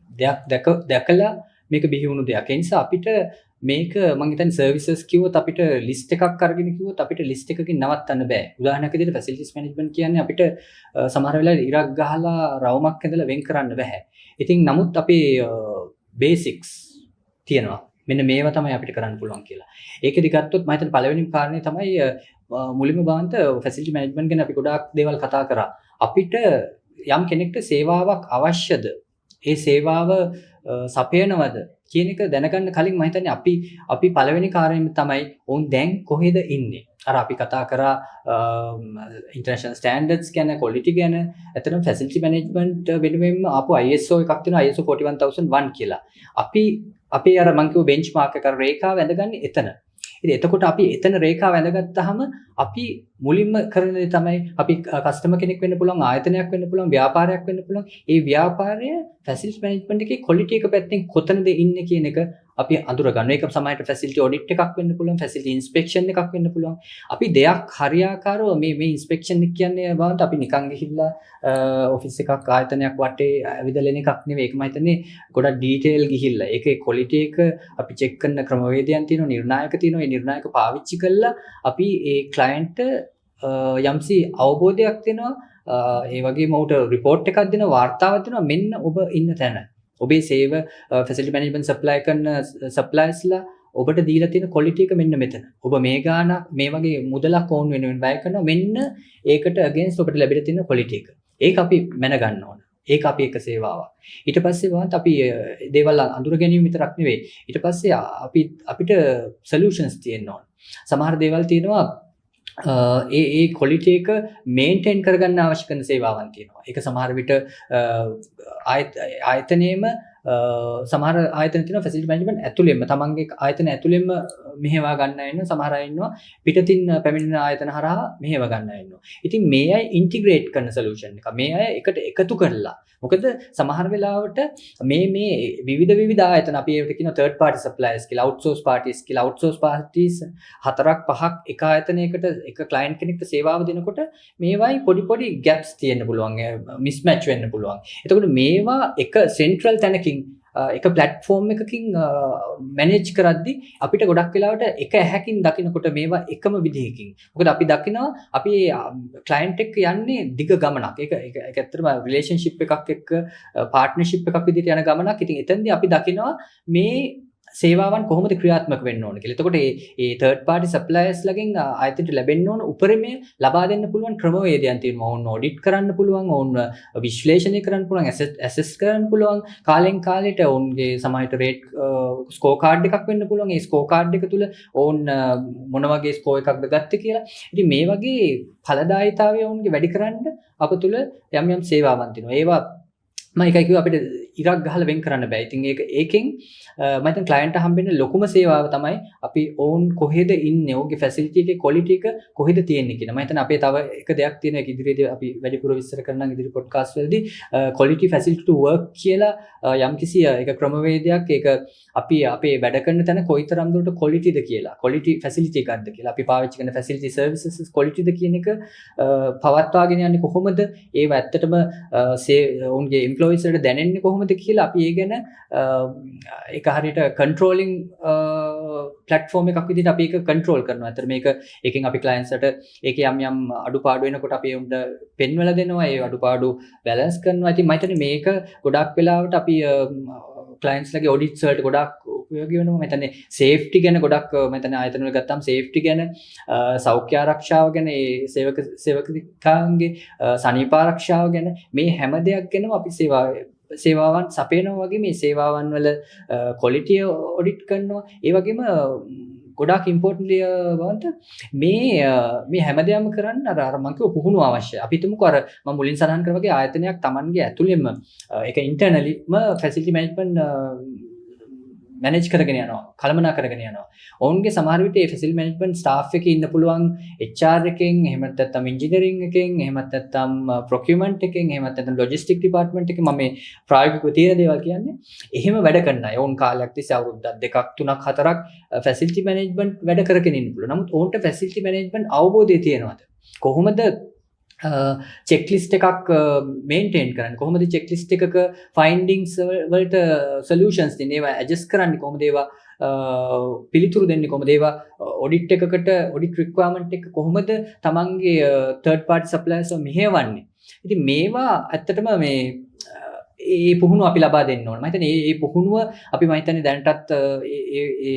Speaker 2: දෙයක් දැකලා මේක බිහි වුණු දෙයක්. ඒ නිසා අපිට මේක මම හිතන්නේ සර්විසස් කිව්වොත් අපිට ලිස්ට් එකක් අරගෙන කිව්වොත් අපිට ලිස්ට් එකකින් නවත්තන්න බෑ. උදාහරණයක් විදිහට ෆැසිලිටිස් මැනේජ්මන්ට් කියන්නේ අපිට සමහර වෙලාවට ඉරක් ගහලා රවුමක් ඇඳලා වෙන් කරන්න බෑ. ඉතින් නමුත් අපේ බේසික්ස් තියෙනවා. මෙන්න මේවා තමයි අපිට කරන්න පුළුවන් කියලා. ඒකෙදි ගත්තොත් මම හිතන්නේ පළවෙනිම කාරණේ තමයි මුලින්ම බාන්ත ෆැසිලිටි මැනේජ්මන්ට් ගැන අපි ගොඩාක් දේවල් කතා කරා. අපිට යම් කෙනෙක්ට සේවාවක් අවශ්‍යද? ඒ සේවාව සපයනවද කියන එක දැනගන්න කලින් මම හිතන්නේ අපි පළවෙනි කාර්යය තමයි ඔවුන් දැන් කොහෙද ඉන්නේ. අර අපි කතා කරා ඉන්ටර්නැෂනල් ස්ටෑන්ඩඩ්ස් ගැන, ක්වොලිටි ගැන. ඇත්තටම ෆැසිලිටි මැනේජ්මන්ට් වෙනුවෙන්ම ආපු ISO එකක් තියෙනවා ISO 41001 කියලා. අපේ අර මං කිව්ව බෙන්ච්මාර්ක් එක රේඛාව වැඳගන්නේ එතන. ඉතින් එතකොට අපි එතන රේඛාව වැඳගත්තාම අපි මුලින්ම කරන දේ තමයි අපි කස්ටමර් කෙනෙක් වෙන්න පුළුවන්, ආයතනයක් වෙන්න පුළුවන්, ව්‍යාපාරයක් වෙන්න පුළුවන්. ඒ ව්‍යාපාරය ෆැසිලිටි මැනේජ්මන්ට් එකේ ක්වොලිටි එක පැත්තෙන් කොතනද ඉන්නේ කියන එක අපි අඳුර ගන්න. ඒක සමහරට ෆැසිලිටි ඔඩිට් එකක් වෙන්න පුළුවන්, ෆැසිලිටි ඉන්ස්පෙක්ෂන් එකක් වෙන්න පුළුවන්. අපි දෙයක් හරියාකාරව මේ ඉන්ස්පෙක්ෂන් එක කියන්නේ බාන්ත අපි නිකන් ගිහිල්ලා ඔෆිස් එකක් ආයතනයක් වටේ ඇවිදලා එකක් නෙවෙයි. ඒක මම හිතන්නේ ගොඩක් ඩීටේල් ගිහිල්ලා ඒකේ ක්වොලිටි එක අපි චෙක් කරන ක්‍රමවේදයන් තියෙනවා, නිර්ණායක තියෙනවා. ඒ නිර්ණායක පාවිච්චි කළා අපි ඒ ක්ලයන්ට් යම්සි අවබෝධයක් දෙනවා. ඒ වගේම ඔහුට රිපෝට් එකක් දෙනවා, වාර්තාවක් දෙනවා. මෙන්න ඔබ ඉන්න තැන. ඔබේ සේව ෆැසිලිටි මැනේජ්මන්ට් සප්ලයි කරන සප්ලයර්ස්ලා ඔබට දීලා තියෙන ක්වොලිටි එක මෙන්න මෙතන. ඔබ මේ ගාන මේ වගේ මුදලක් ඕන් වෙනුවෙන් වැය කරනවා. මෙන්න ඒකට අගේන්ස්ට් ඔබට ලැබිලා තියෙන ක්වොලිටි එක. ඒක අපි මැන ගන්න ඕන. ඒක අපි එක සේවාවක්. ඊට පස්සේ වාන්ත අපි දේවල් අඳුර ගැනීම විතරක් නෙවෙයි. ඊට පස්සේ අපිට සොලියුෂන්ස් තියෙන්න ඕන. සමහර දේවල් තියෙනවා ඒ ක්වොලිටි එක මේන්ටේන් කරගන්න අවශ්‍ය කරන සේවාවන් තියෙනවා. ඒක සමහර විට ආයතනයේම සමහර ආයතන තියෙනවා ෆැසිලිටි මැනේජ්මන්ට් ඇතුළෙන්ම තමන්ගේ ආයතන ඇතුළෙන්ම මෙහෙවා ගන්න අය ඉන්නවා. සමහර අය ඉන්නවා පිටතින් පැමිණෙන ආයතන හරහා මෙහෙව ගන්න අය ඉන්නවා. ඉතින් මේ අය ඉන්ටිග්‍රේට් කරන සොලියුෂන් එක. මේ අය එකට එකතු කරලා. මොකද සමහර වෙලාවට මේ විවිධ ආයතන අපි ඒකට කියනවා third party suppliers කියලා, outsource parties කියලා. outsource parties 4-5ක් එක ආයතනයකට එක client කෙනෙක්ට සේවාව දෙනකොට මේවායි පොඩි gaps තියෙන්න පුළුවන්, mismatch වෙන්න පුළුවන්. එතකොට මේවා එක central තැනකින් එක platform එකකින් manage කරද්දී අපිට ගොඩක් වෙලාවට එක ඇහැකින් දකිනකොට මේවා එකම විදිහකින්. මොකද අපි දකිනවා අපි client එක්ක යන්නේ දිග ගමනක්. ඒක ඇත්තටම relationship එකක් එක්ක partnership එකක් විදිහට යන ගමනක්. ඉතින් එතෙන්දී අපි දකිනවා මේ සේවාවන් කොහොමද ක්‍රියාත්මක වෙන්න ඕන කියලා. එතකොට මේ third party suppliers ලගෙන් ආයතනයට ලැබෙන්න ඕන උපරිමය ලබා දෙන්න පුළුවන් ක්‍රමවේදයන් තියෙනවා. ඕන් ඔඩිට් කරන්න පුළුවන්, ඕන් විශ්ලේෂණය කරන්න පුළුවන්, ඇසෙස් කරන්න පුළුවන්. කාලෙන් කාලෙට ඕන්ගේ සමහරට රේට් ස්කෝර් කාඩ් එකක් වෙන්න පුළුවන්. ඒ ස්කෝර් කාඩ් එක තුල ඕන් මොන වගේ ස්කෝර් එකක්ද ගත්තේ කියලා. ඉතින් මේ වගේ ඵලදායීතාවය ඕන්ගේ වැඩි කරන්න අප තුල යම් සේවාවන් තියෙනවා. ඒවා මම එකයි කිව්වා අපිට ඉරක් ගහලා වෙන් කරන්න බෑ. ඉතින් ඒකෙන් මම හිතන ක්ලයන්ට් හම්බෙන්න ලොකුම සේවාව තමයි අපි ඕන් කොහෙද ඉන්නේ, ඔහුගේ ෆැසිලිටි එකේ ක්වොලිටි එක කොහෙද තියෙන්නේ කියන. මම හිතන අපේ තව එක දෙයක් තියෙනවා ඒක ඉදිරියේදී අපි වැඩිපුර විස්තර කරනවා ඉදිරි පොඩ්කාස්ට් වලදී ක්වොලිටි ෆැසිලිටි ටු වර්ක් කියලා යම්කිසි එක ක්‍රමවේදයක් ඒක අපි අපේ වැඩ කරන තැන කොයිතරම් දුරට ක්වොලිටිද කියලා. ක්වොලිටි ෆැසිලිටි එකක්ද කියලා. අපි පාවිච්චි කරන ෆැසිලිටි සර්විසස් ක්වොලිටිද කියන එක පවත්වාගෙන යන්නේ කොහොමද? ඒව ඇත්තටම ඔවුන්ගේ එම්ප්ලොයිස් වලට දැනෙන්නේ කොහොමද කියලා අපි ඒ ගැන ඒක හරියට කන්ට්‍රෝලින් ප්ලැට්ෆෝම් එකක් විදිහට අපි ඒක කන්ට්‍රෝල් කරනවා. අතර මේක එකෙන් අපි ක්ලයන්ට්ස්ට ඒකේ යම් අඩුපාඩු වෙනකොට අපි උන්ට පෙන්වලා දෙනවා. ඒ අඩුපාඩු බැලන්ස් කරනවා. ඉතින් මම හිතන්නේ මේක ගොඩක් වෙලාවට අපි ක්ලයන්ට්ස් ලගේ ඔඩිට්ස් වලට ගොඩක් උපයෝගී වෙනවා. මම හිතන්නේ සේෆ්ටි ගැන ගොඩක් මම හිතන්නේ ආයතන වල ගත්තාම සේෆ්ටි ගැන සෞඛ්‍ය ආරක්ෂාව ගැන ඒ සේවකයන්ගේ සනීප ආරක්ෂාව ගැන මේ හැම දෙයක් ගැනම අපි සේවාවන් සපයනවා වගේ මේ සේවාවන් වල ක්වොලිටිය ඔඩිට් කරනවා. ඒ වගේම ගොඩාක් ඉම්පෝටන්ට්ලි වන්ට මේ හැමදේම කරන්න අර මම කිව්ව පුහුණුව අවශ්‍යයි. අපි හිතමුකෝ අර මම මුලින් සඳහන් කරා වගේ ආයතනයක් Tamanගේ ඇතුළෙම ඒක ඉන්ටර්නලිම ෆැසිලිටි මැනේජ්මන්ට් මැනේජ් කරගෙන යනවා, කළමනා කරගෙන යනවා. ඔවුන්ගේ සමහර විට මේ ෆැසිලිටි මැනේජ්මන්ට් ස්ටාෆ් එකේ ඉන්න පුළුවන් HR එකෙන්, එහෙමත් නැත්නම් ඉන්ජිනියරින් එකෙන්, එහෙමත් නැත්නම් ප්‍රොකියුමන්ට් එකෙන්, එහෙමත් නැත්නම් ලොජිස්ටික් ඩිපාර්ට්මන්ට් එකෙන් මම මේ ප්‍රායෝගිකව තියෙන දේවල් කියන්නේ. එහෙම වැඩ කරන අය ඔවුන් කාලයක් තිස්සේ අවුරුද්දක් දෙකක් තුනක් හතරක් ෆැසිලිටි මැනේජ්මන්ට් වැඩ කරගෙන ඉන්න පුළුවන්. නමුත් ඔවුන්ට ෆැසිලිටි මැනේජ්මන්ට් අවබෝධය තියෙනවද? කොහොමද චෙක්ලිස්ට් එකක් මේන්ටේන් කරන්නේ, කොහොමද චෙක්ලිස්ට් එකක ෆයින්ඩින්ග්ස් වලට සොලියුෂන්ස් දෙන්නේ, ඒවා ඇඩ්ජස්ට් කරන්නේ කොහොමද, ඒවා පිළිතුරු දෙන්නේ කොහොමද, ඒවා ඔඩිට් එකකට ඔඩිට් රික්වයර්මන්ට් එක කොහොමද තමන්ගේ තර්ඩ් පාර්ටි සප්ලයර්ස්ව මෙහෙවන්නේ. ඉතින් මේවා ඇත්තටම මේ ඒ පුහුණුව අපි ලබා දෙන්න ඕන. මම හිතන්නේ මේ පුහුණුව අපි මම හිතන්නේ දැනටත් ඒ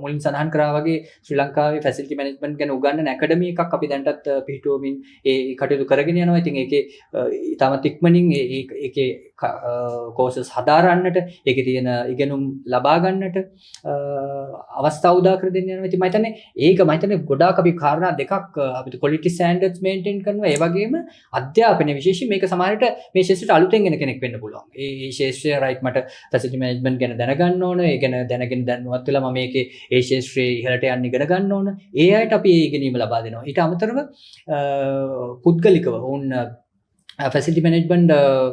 Speaker 2: මුලින් සඳහන් කරා වගේ ශ්‍රී ලංකාවේ ෆැසිලිටි මැනේජ්මන්ට් ගැන උගන්වන ඇකඩමි එකක් අපි දැනටත් පිහිටුවමින් ඒ කටයුතු කරගෙන යනවා. ඉතින් ඒකේ ඊටමත් ඉක්මනින් ඒකේ කෝසස් හදාරන්නට, ඒකේ තියෙන ඉගෙනුම් ලබා ගන්නට අවස්ථාව උදා කර දෙන්න යනවා. ඉතින් මම හිතන්නේ ගොඩාක් අපි කාරණා දෙකක් අපිට ක්වොලිටි ස්ටෑන්ඩඩ්ස් මේන්ටේන් කරනවා. ඒ වගේම අධ්‍යාපනයේ විශේෂයෙන් මේක සමහරට මේ ශිෂ්‍යයට අලුතෙන් එන කෙනෙක් වෙන්න පුළුවන්. ඒ ශේෂ්ත්‍රය රයිට් මට ෆැසිලිටි මැනේජ්මන්ට් ගැන දැනගන්න ඕන. ඒ ගැන දැනගෙන දැනුවත් වෙලා මම මේකේ ඒ ශේෂ්ත්‍රයේ ඉහළට යන්න ඉගෙන ගන්න ඕන. ඒ අයට අපි ඒ ඉගෙනීම ලබා දෙනවා. ඊට අමතරව පුද්ගලිකව වුන් ෆැසිලිටි මැනේජ්මන්ට්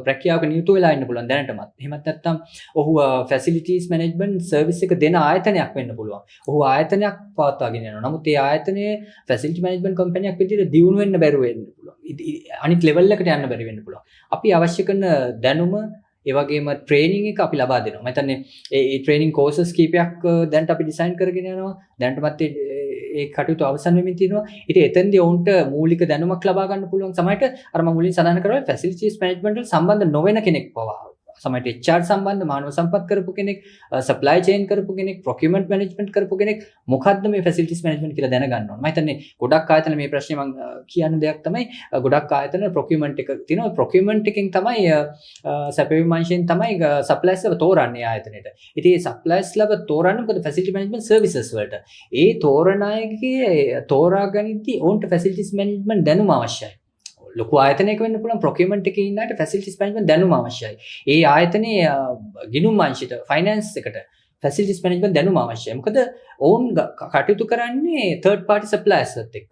Speaker 2: රැකියාවක නියුතු වෙලා ඉන්න පුළුවන් දැනටමත්. එහෙමත් නැත්නම් ඔහු ෆැසිලිටිස් මැනේජ්මන්ට් සර්විස් එක දෙන ආයතනයක් වෙන්න පුළුවන්. ඔහු ආයතනයක් පවත්වාගෙන යනවා. නමුත් ඒ ආයතනයේ ෆැසිලිටි මැනේජ්මන්ට් කම්පැනියක් විදිහට දියුණු වෙන්න බැරුව වෙන්න පුළුවන්. අනිත් ලෙවල් එකට යන්න බැරි වෙන්න පුළුවන්. අපි අවශ්‍ය කරන දැනුම ඒ වගේම ට්‍රේනින් එක අපි ලබා දෙනවා. මම හිතන්නේ ඒ ට්‍රේනින් කෝසස් කීපයක් දැනට අපි ඩිසයින් කරගෙන යනවා. දැනටමත් ඒ කටයුතු අවසන් වෙමින් තියෙනවා. ඉතින් එතෙන්දී ඔවුන්ට මූලික දැනුමක් ලබා ගන්න පුළුවන්. සමහරට අර මම මුලින් සඳහන් කරා ෆැසිලිටිස් මැනේජ්මන්ට් වල සම්බන්ධ නොවන කෙනෙක් පවා, සමහරට HR සම්බන්ධ, මානව සම්පත් කරපු කෙනෙක්, සප්ලයි චේන් කරපු කෙනෙක්, ප්‍රොකියුමන්ට් මැනේජ්මන්ට් කරපු කෙනෙක් මොකද්ද මේ ෆැසිලිටිස් මැනේජ්මන්ට් කියලා දැනගන්න ඕන. මම හිතන්නේ ගොඩක් ආයතන මේ ප්‍රශ්නේ මම කියන දෙයක් තමයි ගොඩක් ආයතන ප්‍රොකියුමන්ට් එක තියෙනවා. ප්‍රොකියුමන්ට් එකෙන් තමයි සැපයුම් අංශයෙන් තමයි සප්ලයිස්ව තෝරන්නේ ආයතනෙට. ඉතින් මේ සප්ලයිස්ලව තෝරන්නේ මොකද ෆැසිලිටි මැනේජ්මන්ට් සර්විසස් වලට. ඒ තෝරන අයගේ තෝරාගනිද්දී ඔවුන්ට ෆැසිලිටිස් මැනේජ්මන්ට් දැනුම අවශ්‍යයි. ලොකු ආයතනයක වෙන්න පුළුවන් ප්‍රොකියුමන්ට් එකේ ඉන්න අයට ෆැසිලිටිස් මැනේජ්මන්ට් දැනුම අවශ්‍යයි. ඒ ආයතනයේ ගිණුම් අංශයට, ෆයිනෑන්ස් එකට ෆැසිලිටිස් මැනේජ්මන්ට් දැනුම අවශ්‍යයි. මොකද ඔවුන් කටයුතු කරන්නේ තර්ඩ් පාර්ටි සප්ලයර්ස්ත් එක්ක,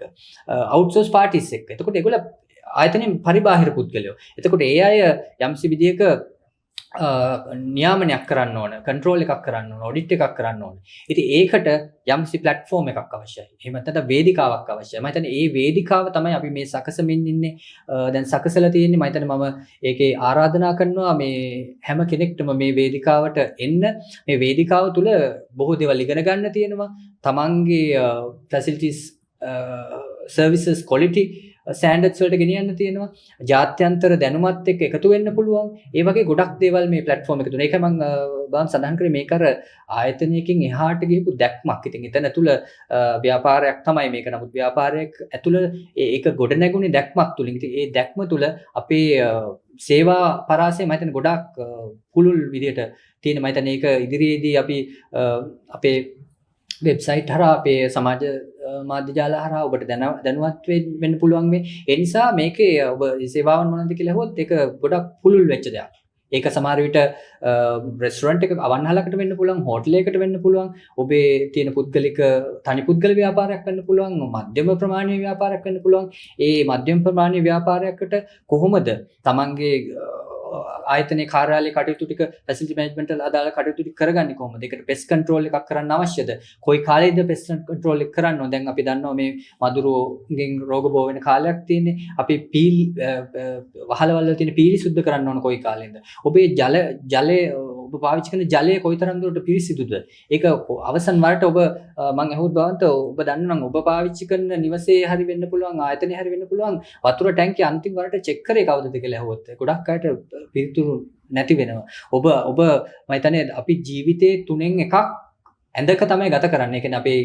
Speaker 2: අවුට්සෝස් පාර්ටිස් එක්ක. එතකොට ඒගොල්ලෝ ආයතනයේ පරිබාහිර පුද්ගලයෝ. එතකොට ඒ අය යම්සි විදියක නියාමනයක් කරන්න ඕන, කන්ට්‍රෝල් එකක් කරන්න ඕන, ඔඩිට් එකක් කරන්න ඕන. ඉතින් ඒකට යම්සි ප්ලැට්ෆෝම් එකක් අවශ්‍යයි. එහෙම නැත්නම් වේදිකාවක් අවශ්‍යයි. මම හිතන්නේ මේ වේදිකාව තමයි අපි මේ සකසමින් ඉන්නේ. දැන් සකසලා තියෙන්නේ. මම හිතන්නේ මම ඒකේ ආරාධනා කරනවා මේ හැම කෙනෙක්ටම මේ වේදිකාවට එන්න. මේ වේදිකාව තුළ බොහෝ දේවල් ඉගෙන ගන්න තියෙනවා. තමන්ගේ ෆැසිලිටිස් සර්විසස් ක්වොලිටි ස්ටෑන්ඩඩ්ස් වලට ගෙනියන්න තියෙනවා. ජාත්‍යන්තර දැනුමත් එක්ක එකතු වෙන්න පුළුවන්. ඒ වගේ ගොඩක් දේවල් මේ ප්ලැට්ෆෝම් එක තුන. ඒක මම බාන් සඳහන් කරේ මේක අර ආයතනයකින් එහාට ගිහපු දැක්මක්. ඉතින් එතන ඇතුළ ව්‍යාපාරයක් තමයි මේක. නමුත් ව්‍යාපාරයක් ඇතුළ ඒක ගොඩ නැගුණේ දැක්මක් තුලින්. ඉතින් ඒ දැක්ම තුල අපේ සේවා පරාසය මම හිතන්නේ ගොඩක් පුළුල් විදියට තියෙන. මම හිතන්නේ ඒක ඉදිරියේදී අපි අපේ වෙබ්සයිට් හරහා අපේ සමාජ මාධ්‍ය ජාල හරහා ඔබට දැනුවත් වෙන්න පුළුවන් මේ. ඒ නිසා මේකේ ඔබ සේවාවන් මොනවද කියලා අහුවොත් ඒක ගොඩක් පුළුල් වෙච්ච දෙයක්. ඒක සමහර විට රෙස්ටොරන්ට් එක අවන්හලකට වෙන්න පුළුවන්, හෝටලයකට වෙන්න පුළුවන්, ඔබේ තියෙන පුද්ගලික තනි පුද්ගල ව්‍යාපාරයක් වෙන්න පුළුවන්, මධ්‍යම ප්‍රමාණීය ව්‍යාපාරයක් වෙන්න පුළුවන්. ඒ මධ්‍යම ප්‍රමාණීය ව්‍යාපාරයකට කොහොමද තමන්ගේ ආයතනයේ කාර්යාලයේ කටයුතු ටික ෆැසිලිටි මැනේජ්මන්ට් වල අදාළ කටයුතු ටික කරගන්නේ කොහොමද? ඒකට පෙස්ට් කන්ට්‍රෝල් එකක් කරන්න අවශ්‍යද? කොයි කාලෙද පෙස්ට් කන්ට්‍රෝල් එක කරන්න ඕන? දැන් අපි දන්නවා මේ මදුරුවෝගෙන් රෝග බෝ වෙන කාලයක් තියෙන්නේ. අපි වහලවල වල තියෙන පීලි සුද්ධ කරන්න ඕන කොයි කාලෙද? ඔබේ ජලය ඔබ පාවිච්චි කරන ජලය කොයිතරම් දුරට පිරිසිදුද? ඒක අවසන් වරට ඔබ මම අහුවත් බවන්ත ඔබ දන්නවා නම් ඔබ පාවිච්චි කරන නිවසේ හරි වෙන්න පුළුවන්, ආයතනයේ හරි වෙන්න පුළුවන්, වතුර ටැංකිය අන්තිම වරට චෙක් කරේ කවුදද කියලා අහුවොත් ගොඩක් අයට පිළිතුරු නැති වෙනවා. ඔබ මම හිතන්නේ අපි ජීවිතේ තුනෙන් එකක් ඇඳක තමයි ගත කරන්නේ. ඒ කියන්නේ අපේ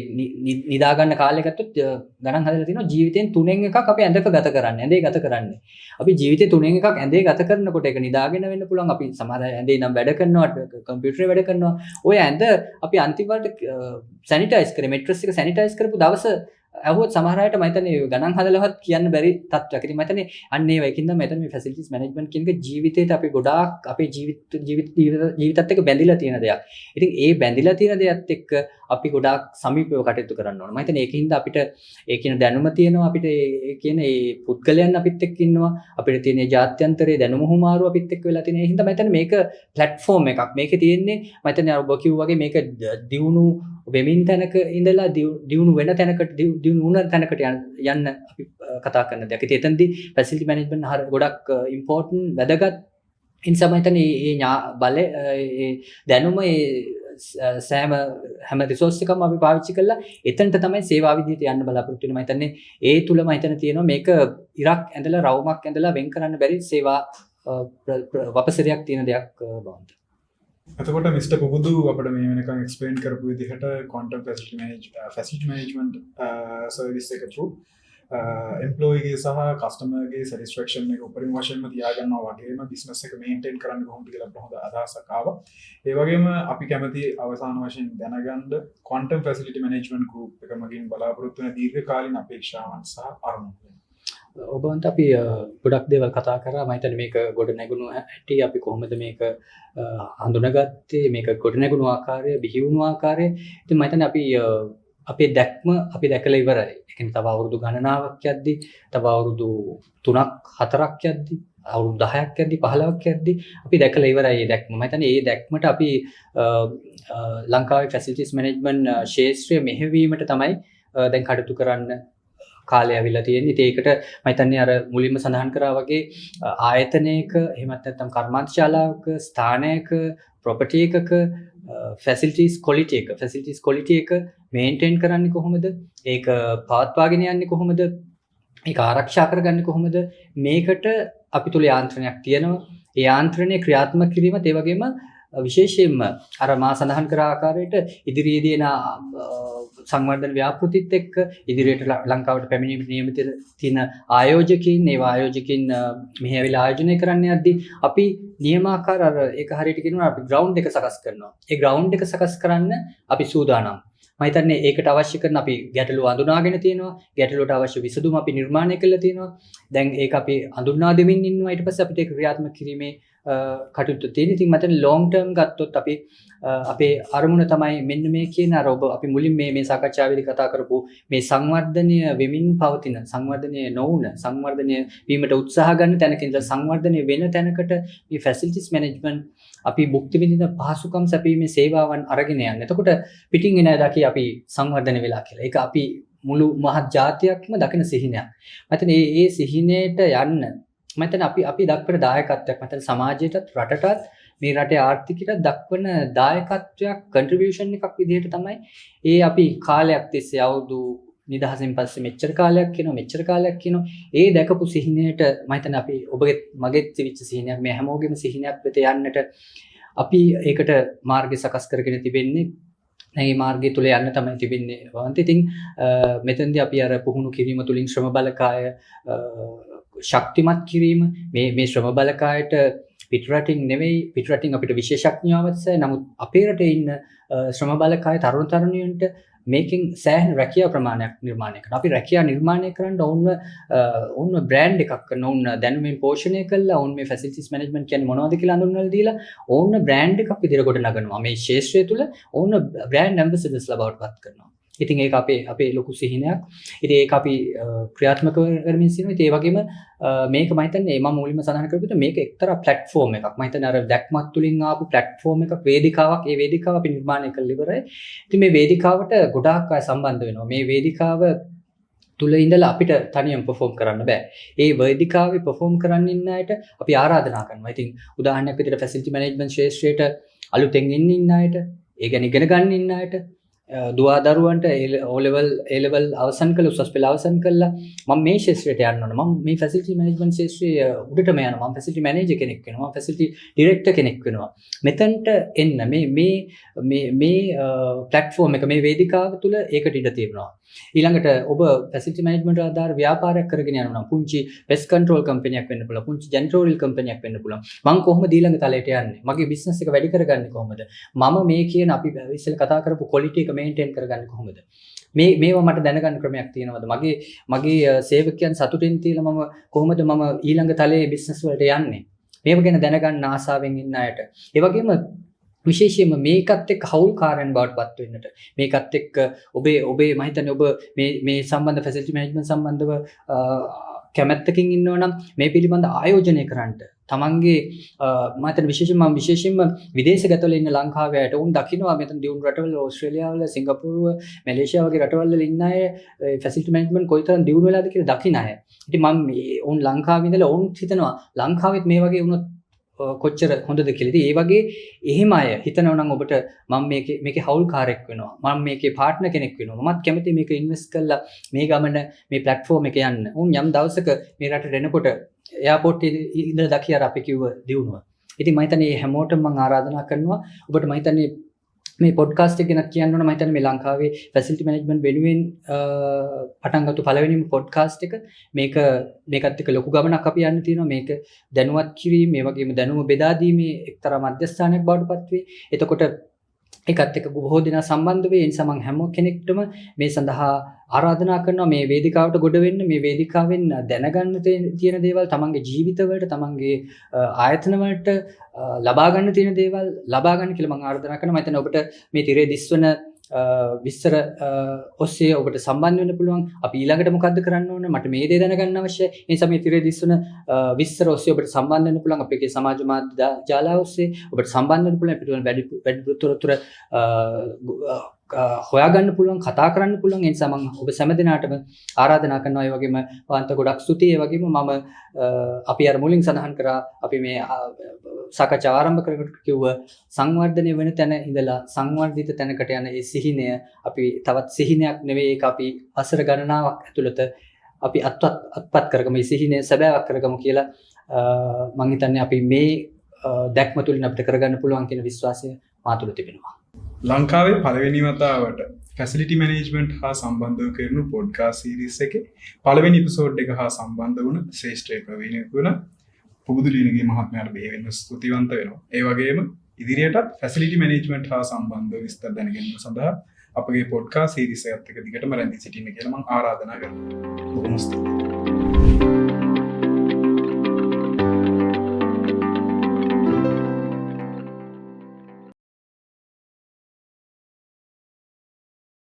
Speaker 2: නිදා ගන්න කාලය ගත්තොත් ගණන් හදලා තිනවා ජීවිතෙන් තුනෙන් එකක් අපි ඇඳක ගත කරන්නේ. ඇඳේ ගත කරන්නේ. අපි ජීවිතේ තුනෙන් එකක් ඇඳේ ගත කරනකොට ඒක නිදාගෙන වෙන්න පුළුවන්. අපි සමහර ඇඳේ නම් වැඩ කරනවා, කම්පියුටරේ වැඩ කරනවා. ඔය ඇඳ අපි අන්තිමට සැනිටයිස් කරේ, මෙට්‍රස් එක සැනිටයිස් කරපු දවස අහුවත් සමහර අයට මම හිතන්නේ ගණන් හදලවත් කියන්න බැරි තත්ත්වයක්. ඉතින් මම හිතන්නේ අන්න ඒ වගේකින් තමයි මම හිතන්නේ මේ ෆැසිලිටිස් මැනේජ්මන්ට් කියන එක ජීවිතේට අපි ගොඩාක් අපේ ජීවිතත් එක්ක බැඳිලා තියෙන දෙයක්. ඉතින් ඒ බැඳිලා තියෙන දෙයත් එක්ක අපි ගොඩාක් සමීපව කටයුතු කරන්න ඕන. මම හිතන්නේ ඒකින්ද අපිට ඒ කියන දැනුම තියෙනවා, අපිට ඒ කියන ඒ පුද්ගලයන් අපිත් එක්ක ඉන්නවා, අපිට තියෙන ජාත්‍යන්තරයේ දැනුම හුමාරු අපිත් එක්ක වෙලා තියෙන. ඒ හින්දා මම හිතන්නේ මේක ප්ලැට්ෆෝම් එකක්. මේකේ තියෙන්නේ මම හිතන්නේ ඔබ කිව්වා වගේ මේක දියුණු වෙමින් තැනක ඉඳලා දියුණු වෙන තැනකට දියුණු වුණ තැනකට යන්න අපි කතා කරන දෙයක්. ඉතින් එතනදී ෆැසිලිටි මැනේජ්මන්ට් හරිය ගොඩක් ඉම්පෝටන්ට් වැදගත්. ඒ නිසා මම හිතන්නේ මේ බලය දැනුම හැම රිසෝස් එකම අපි පාවිච්චි කරලා එතනට තමයි සේවා විදියට යන්න බලාපොරොත්තු වෙන්නේ. මම හිතන්නේ ඒ තුල මම හිතන තියෙනවා මේක ඉරක් ඇඳලා රවුමක් ඇඳලා වෙන් කරන්න බැරි සේවා වපසරියක් තියෙන දෙයක් බවන්ත.
Speaker 1: එතකොට මිස්ටර් පුබුදු අපිට මේ වෙනකන් එක්ස්ප්ලেইন කරපු විදිහට ක්වොන්ටම් ෆැසිලිටි මැනේජ්මන්ට් සර්විස් එක through එම්ප්ලොයිගේ සහ කස්ටමර්ගේ සැටිස්ෆැක්ෂන් එක උපරිම වශයෙන්ම තියාගන්නවා වගේම බිස්නස් එක මේන්ටේන් කරන්න කොහොමද කියලා අපිට හොඳ අදහසක් ආවා. ඒ වගේම අපි කැමති අවසාන වශයෙන් දැනගන්න ක්වොන්ටම් ෆැසිලිටි මැනේජ්මන්ට් ගෲප් එක මගින් බලාපොරොත්තු වෙන දීර්ඝකාලීන අපේක්ෂාවන් සහ අරමුණු.
Speaker 2: ඔබන්ට අපි ගොඩක් දේවල් කතා කරා. මම හිතන්නේ මේක ගොඩ නැගුණු හැටි, අපි කොහොමද මේක හඳුනාගත්තේ, මේක ගොඩ නැගුණු ආකාරය, බිහි වුණු ආකාරය. ඉතින් මම හිතන්නේ අපි අපේ දැක්ම අපි දැකලා ඉවරයි. ඒ කියන්නේ තව අවුරුදු ගණනාවක් යද්දි, තව අවුරුදු 3ක් 4ක් යද්දි, අවුරුදු 10ක් යද්දි, 15ක් යද්දි අපි දැකලා ඉවරයි මේ දැක්ම. මම හිතන්නේ මේ දැක්මට අපි ලංකාවේ ෆැසිලිටිස් මැනේජ්මන්ට් ශාස්ත්‍රය මෙහෙවීමට තමයි දැන් කටයුතු කරන්න කාලය ඇවිල්ලා තියෙන්නේ. ඉතින් ඒකට මම හිතන්නේ අර මුලින්ම සඳහන් කරා වගේ ආයතනයක එහෙමත් නැත්නම් කර්මාන්ත ශාලාවක, ස්ථානයක, ප්‍රොපර්ටි එකක ෆැසිලිටිස් ක්වොලිටි එක මේන්ටේන් කරන්නේ කොහොමද? ඒක පවත්වාගෙන යන්නේ කොහොමද? ඒක ආරක්ෂා කරගන්නේ කොහොමද? මේකට අපි තුල යාන්ත්‍රණයක් තියෙනවා. ඒ යාන්ත්‍රණය ක්‍රියාත්මක කිරීමත් ඒ වගේම විශේෂයෙන්ම අර මා සඳහන් කර ආකාරයට ඉදිරියේදී එන සංවර්ධන ව්‍යාපෘතිත් එක්ක ඉදිරියට ලංකාවට පැමිණීමට නියමිත තියෙන ආයෝජකයින්, ඒවා ආයෝජකයින් මෙහි ඇවිල්ලා ආයෝජනය කරන්න යද්දී අපි නියමාකාර අර ඒක හරියට කියනවා අපි ග්‍රවුන්ඩ් එක සකස් කරනවා. ඒ ග්‍රවුන්ඩ් එක සකස් කරන්න අපි සූදානම්. මම හිතන්නේ ඒකට අවශ්‍ය කරන අපි ගැටලු අඳුනාගෙන තියෙනවා. ගැටලුවට අවශ්‍ය විසඳුම අපි නිර්මාණය කරලා තියෙනවා. දැන් ඒක අපි අඳුනා දෙමින් ඉන්නවා. ඊට පස්සේ අපිට ඒක ක්‍රියාත්මක කිරීමේ කටයුතු තියෙන. ඉතින් මම හිතන්නේ ලොන්ග් ටර්ම් ගත්තොත් අපි අපේ අරමුණ තමයි මෙන්න මේ කියන අර ඔබ අපි මුලින් මේ සාකච්ඡාවේදී කතා කරපු මේ සංවර්ධනය වෙමින් පවතින, සංවර්ධනය නොවුන, සංවර්ධනය වීමට උත්සාහ ගන්න තැනක ඉඳලා සංවර්ධනය වෙන තැනකට මේ ෆැසිලිටිස් මැනේජ්මන්ට් අපි භුක්ති විඳින පහසුකම් සැපීමේ සේවාවන් අරගෙන යන්න. එතකොට පිටින් එන දකි අපි සංවර්ධනය වෙලා කියලා. ඒක අපි මුළු මහත් ජාතියක්ම දකින සිහිනයක්. මම හිතන්නේ මේ සිහිනයට යන්න මම හිතන්නේ අපි දක්වන දායකත්වයක් මම හිතන්නේ සමාජයටත් රටටත් මේ රටේ ආර්ථිකයට දක්වන දායකත්වයක් කන්ට්‍රිබියුෂන් එකක් විදිහට තමයි ඒ අපි කාලයක් තිස්සේ අවුරුදු නිදහසෙන් පස්සේ මෙච්චර කාලයක් කියනවා ඒ දැකපු සිහිනයට මම හිතන්නේ අපි ඔබගේ මගෙත් තිබිච්ච සිහිනයක් මේ හැමෝගෙම සිහිනයක් වෙත යන්නට අපි ඒකට මාර්ගය සකස් කරගෙන තිබෙන්නේ මේ මාර්ගය තුල යන්න තමයි තිබෙන්නේ වන්ත ඉතින් මෙතෙන්දී අපි අර පුහුණු කිරීම තුලින් ශ්‍රම බලකාය ශක්තිමත් කිරීම මේ ශ්‍රම බලකායට පිටරටින් අපිට විශේෂඥයවත්ස නමුත් අපේ රටේ ඉන්න ශ්‍රම බලකාය තරුණ තරුණියන්ට මේකින් සෑහෙන රැකියාව ප්‍රමාණයක් නිර්මාණය කරනවා. අපි රැකියාව නිර්මාණය කරන්න ඔවුන්ව බ්‍රෑන්ඩ් එකක් කරන ඔවුන් දැනුමින් පෝෂණය කළා ඔවුන් මේ ෆැසිලිටිස් මැනේජ්මන්ට් කියන්නේ මොනවද කියලා අඳුන්වලා දීලා ඔවුන් බ්‍රෑන්ඩ් එකක් විදිහට කොට නගනවා. මේ ශාස්ත්‍රය තුල ඔවුන් බ්‍රෑන්ඩ් ඇම්බැසඩර්ස්ලා බවට පත් කරනවා. ඉතින් ඒක අපේ ලොකු සිහිනයක්. ඉතින් ඒක අපි ක්‍රියාත්මක කරමින් සිටිනවා. ඉතින් ඒ වගේම මේක මම හිතන්නේ මම මුලින්ම සඳහන් කරපු විදිහට මේක එක්තරා ප්ලැට්ෆෝම් එකක්. මම හිතන්නේ අර දැක්මත් තුලින් ආපු ප්ලැට්ෆෝම් එකක් වේදිකාවක්. ඒ වේදිකාව අපි නිර්මාණය කරලා ඉවරයි. ඉතින් මේ වේදිකාවට ගොඩාක් අය සම්බන්ධ වෙනවා. මේ වේදිකාව තුල ඉඳලා අපිට තනියම perform කරන්න බෑ. ඒ වේදිකාවේ perform කරන්න ඉන්න අයට අපි ආරාධනා කරනවා. ඉතින් උදාහරණයක් විදිහට facility management ශාස්ත්‍රයට අලුතෙන් ඉන්න අයට, ඒ ගැන ඉගෙන ගන්න ඉන්න අයට දුවා දරුවන්ට O level අවසන් කළ උසස් පෙළ අවසන් කළා මම මේ ශාස්ත්‍රයට යන්න ඕන මම මේ ෆැසිලිටි මැනේජ්මන්ට් ශාස්ත්‍රයේ උඩටම යනවා මම ෆැසිලිටි මැනේජර් කෙනෙක් වෙනවා මම ෆැසිලිටි ඩිරෙක්ටර් කෙනෙක් වෙනවා මෙතනට එන්න මේ ප්ලැට්ෆෝම් එක මේ වේදිකාව තුල ඒකට ඉඩ තියෙනවා ඊළඟට ඔබ ෆැසිලිටි මැනේජ්මන්ට් ආධාර ව්‍යාපාරයක් කරගෙන යනවා නම් පුංචි පෙස්ට් කන්ට්‍රෝල් කම්පැනියක් වෙන්න පුළුවන් පුංචි ජෙනරෝරියල් කම්පැනියක් වෙන්න පුළුවන් මම කොහොමද ඊළඟ තලයට යන්නේ මගේ බිස්නස් එක වැඩි කරගන්නේ කොහොමද මම මේ කියන අපි ඉස්සෙල්ලා කතා කරපු ක්වොලිටි එක මේන්ටේන් කරගන්නේ කොහොමද මේවා මට දැනගන්න ක්‍රමයක් තියෙනවද මගේ සේවකයන් සතුටින් තියලා මම කොහොමද මම ඊළඟ තලයේ බිස්නස් වලට යන්නේ මේව ගැන දැනගන්න ආසාවෙන් ඉන්න අයට ඒ වගේම විශේෂයෙන්ම මේකත් එක්ක හවුල්කාරයන් බවට පත් වෙන්නට මේකත් එක්ක ඔබේ මම හිතන්නේ ඔබ මේ සම්බන්ධ ෆැසිලිටි මැනේජ්මන්ට් සම්බන්ධව කැමැත්තකින් ඉන්නවා නම් මේ පිළිබඳ ආයෝජනය කරන්නට තමන්ගේ මම හිතන්නේ විශේෂයෙන්ම විදේශගතවල ඉන්න ලංකාවේ අයට උන් දකින්නවා මෙතන දියුණු රටවල ඕස්ට්‍රේලියාවල සිංගප්පූරුව මැලේසියා වගේ රටවල් වල ඉන්න අය ෆැසිලිටි මැනේජ්මන්ට් කොයිතරම් දියුණු වෙලාද කියලා දකින්න අය. ඉතින් මම උන් ලංකාවේ ඉඳලා උන් හිතනවා ලංකාවෙත් මේ වගේ වුණොත් කොච්චර හොඳද කියලා. ඉතින් ඒ වගේ එහෙම අය හිතනවා නම් ඔබට මම මේකේ හවුල්කාරයෙක් වෙනවා. මම මේකේ පාර්ට්නර් කෙනෙක් වෙනවා. මමත් කැමතියි මේක ඉන්වෙස්ට් කරලා මේ ගමන මේ ප්ලැට්ෆෝම් එකේ යන්න. උන් යම් දවසක මේ රටට එනකොට එයාපෝට් එකේ ඉඳලා දකියාර අපි කිව්ව දිනුව. ඉතින් මම හිතන්නේ මේ හැමෝටම මම ආරාධනා කරනවා ඔබට මම හිතන්නේ මේ පොඩ්කාස්ට් එක ගැන කියන්න ඕන මම හිතන්නේ මේ ලංකාවේ ෆැසිලිටි මැනේජ්මන්ට් වෙනුවෙන් පටන් ගත්ත පළවෙනිම පොඩ්කාස්ට් එක මේකත් එක්ක ලොකු ගමනක් අපි යන්න තියෙනවා මේක දැනුවත් කිරීම මේ වගේම දැනුම බෙදා දීමේ එක්තරා මධ්‍යස්ථානයක් බවට පත් වේ. එතකොට ඒකත් එක්ක බොහෝ දෙනා සම්බන්ධ වෙයි. ඒ නිසා මම හැම කෙනෙක්ටම මේ සඳහා ආරාධනා කරනවා මේ වේදිකාවට ගොඩ වෙන්න මේ වේදිකාවෙන් දැනගන්න තියෙන දේවල් තමන්ගේ ජීවිතවලට තමන්ගේ ආයතන වලට ලබා ගන්න තියෙන දේවල් ලබා ගන්න කියලා මම ආරාධනා කරනවා. මම හිතන්නේ ඔබට මේ තිරේ දිස්වන විස්තර ඔස්සේ ඔබට සම්බන්ධ වෙන්න පුළුවන්. අපි ඊළඟට මොකද්ද කරන්න ඕන? මට මේ දේ දැනගන්න අවශ්‍යයි. ඒ නිසා මේ තිරේ දිස්වන විස්තර ඔස්සේ ඔබට සම්බන්ධ වෙන්න පුළුවන්. අපේ සමාජ මාධ්‍ය ජාලා ඔස්සේ ඔබට සම්බන්ධ වෙන්න පුළුවන්. පිටුවන වැඩි තොරතුර හොයාගන්න පුළුවන් කතා කරන්න පුළුවන්. ඒ නිසා මම ඔබ සෑම දිනාටම ආරාධනා කරනවා. ඒ වගේම වාන්ත ගොඩක් ස්තුතියි. ඒ වගේම මම අපි අර මුලින් සඳහන් කරා අපි මේ සාකච්ඡාව ආරම්භ කරනකොට කිව්ව සංවර්ධනය වෙන තැන ඉඳලා සංවර්ධිත තැනකට යන ඒ සිහිනය අපි තවත් සිහිනයක් නෙවෙයි ඒක අපි වසර ගණනාවක් ඇතුළත අපි අත්පත් කරගමු. මේ සිහිනය සැබෑවක් කරගමු කියලා මම හිතන්නේ අපි මේ දැක්ම තුලින් අපිට කරගන්න පුළුවන් කියන විශ්වාසය මා තුළ තිබෙනවා.
Speaker 1: ලංකාවේ පළවෙනි වතාවට ෆැසිලිටි මැනේජ්මන්ට් හා සම්බන්ධව කරන පොඩ්කාස්ට් සීරීස් එකේ පළවෙනි එපිසෝඩ් එක හා සම්බන්ධ වුණ ශ්‍රේෂ්ඨ ප්‍රවීණ වුණ පුබුදු ලියනගේ මහත්මයාට බෙහෙවින්ම ස්තුතිවන්ත වෙනවා. ඒ වගේම ඉදිරියටත් ෆැසිලිටි මැනේජ්මන්ට් හා සම්බන්ධව විස්තර දැන ගැනීම සඳහා අපගේ පොඩ්කාස්ට් සීරීස් එකත් එක්ක දිගටම රැඳී සිටින්න කියලා මම ආරාධනා කරනවා. බොහොම ස්තුතියි.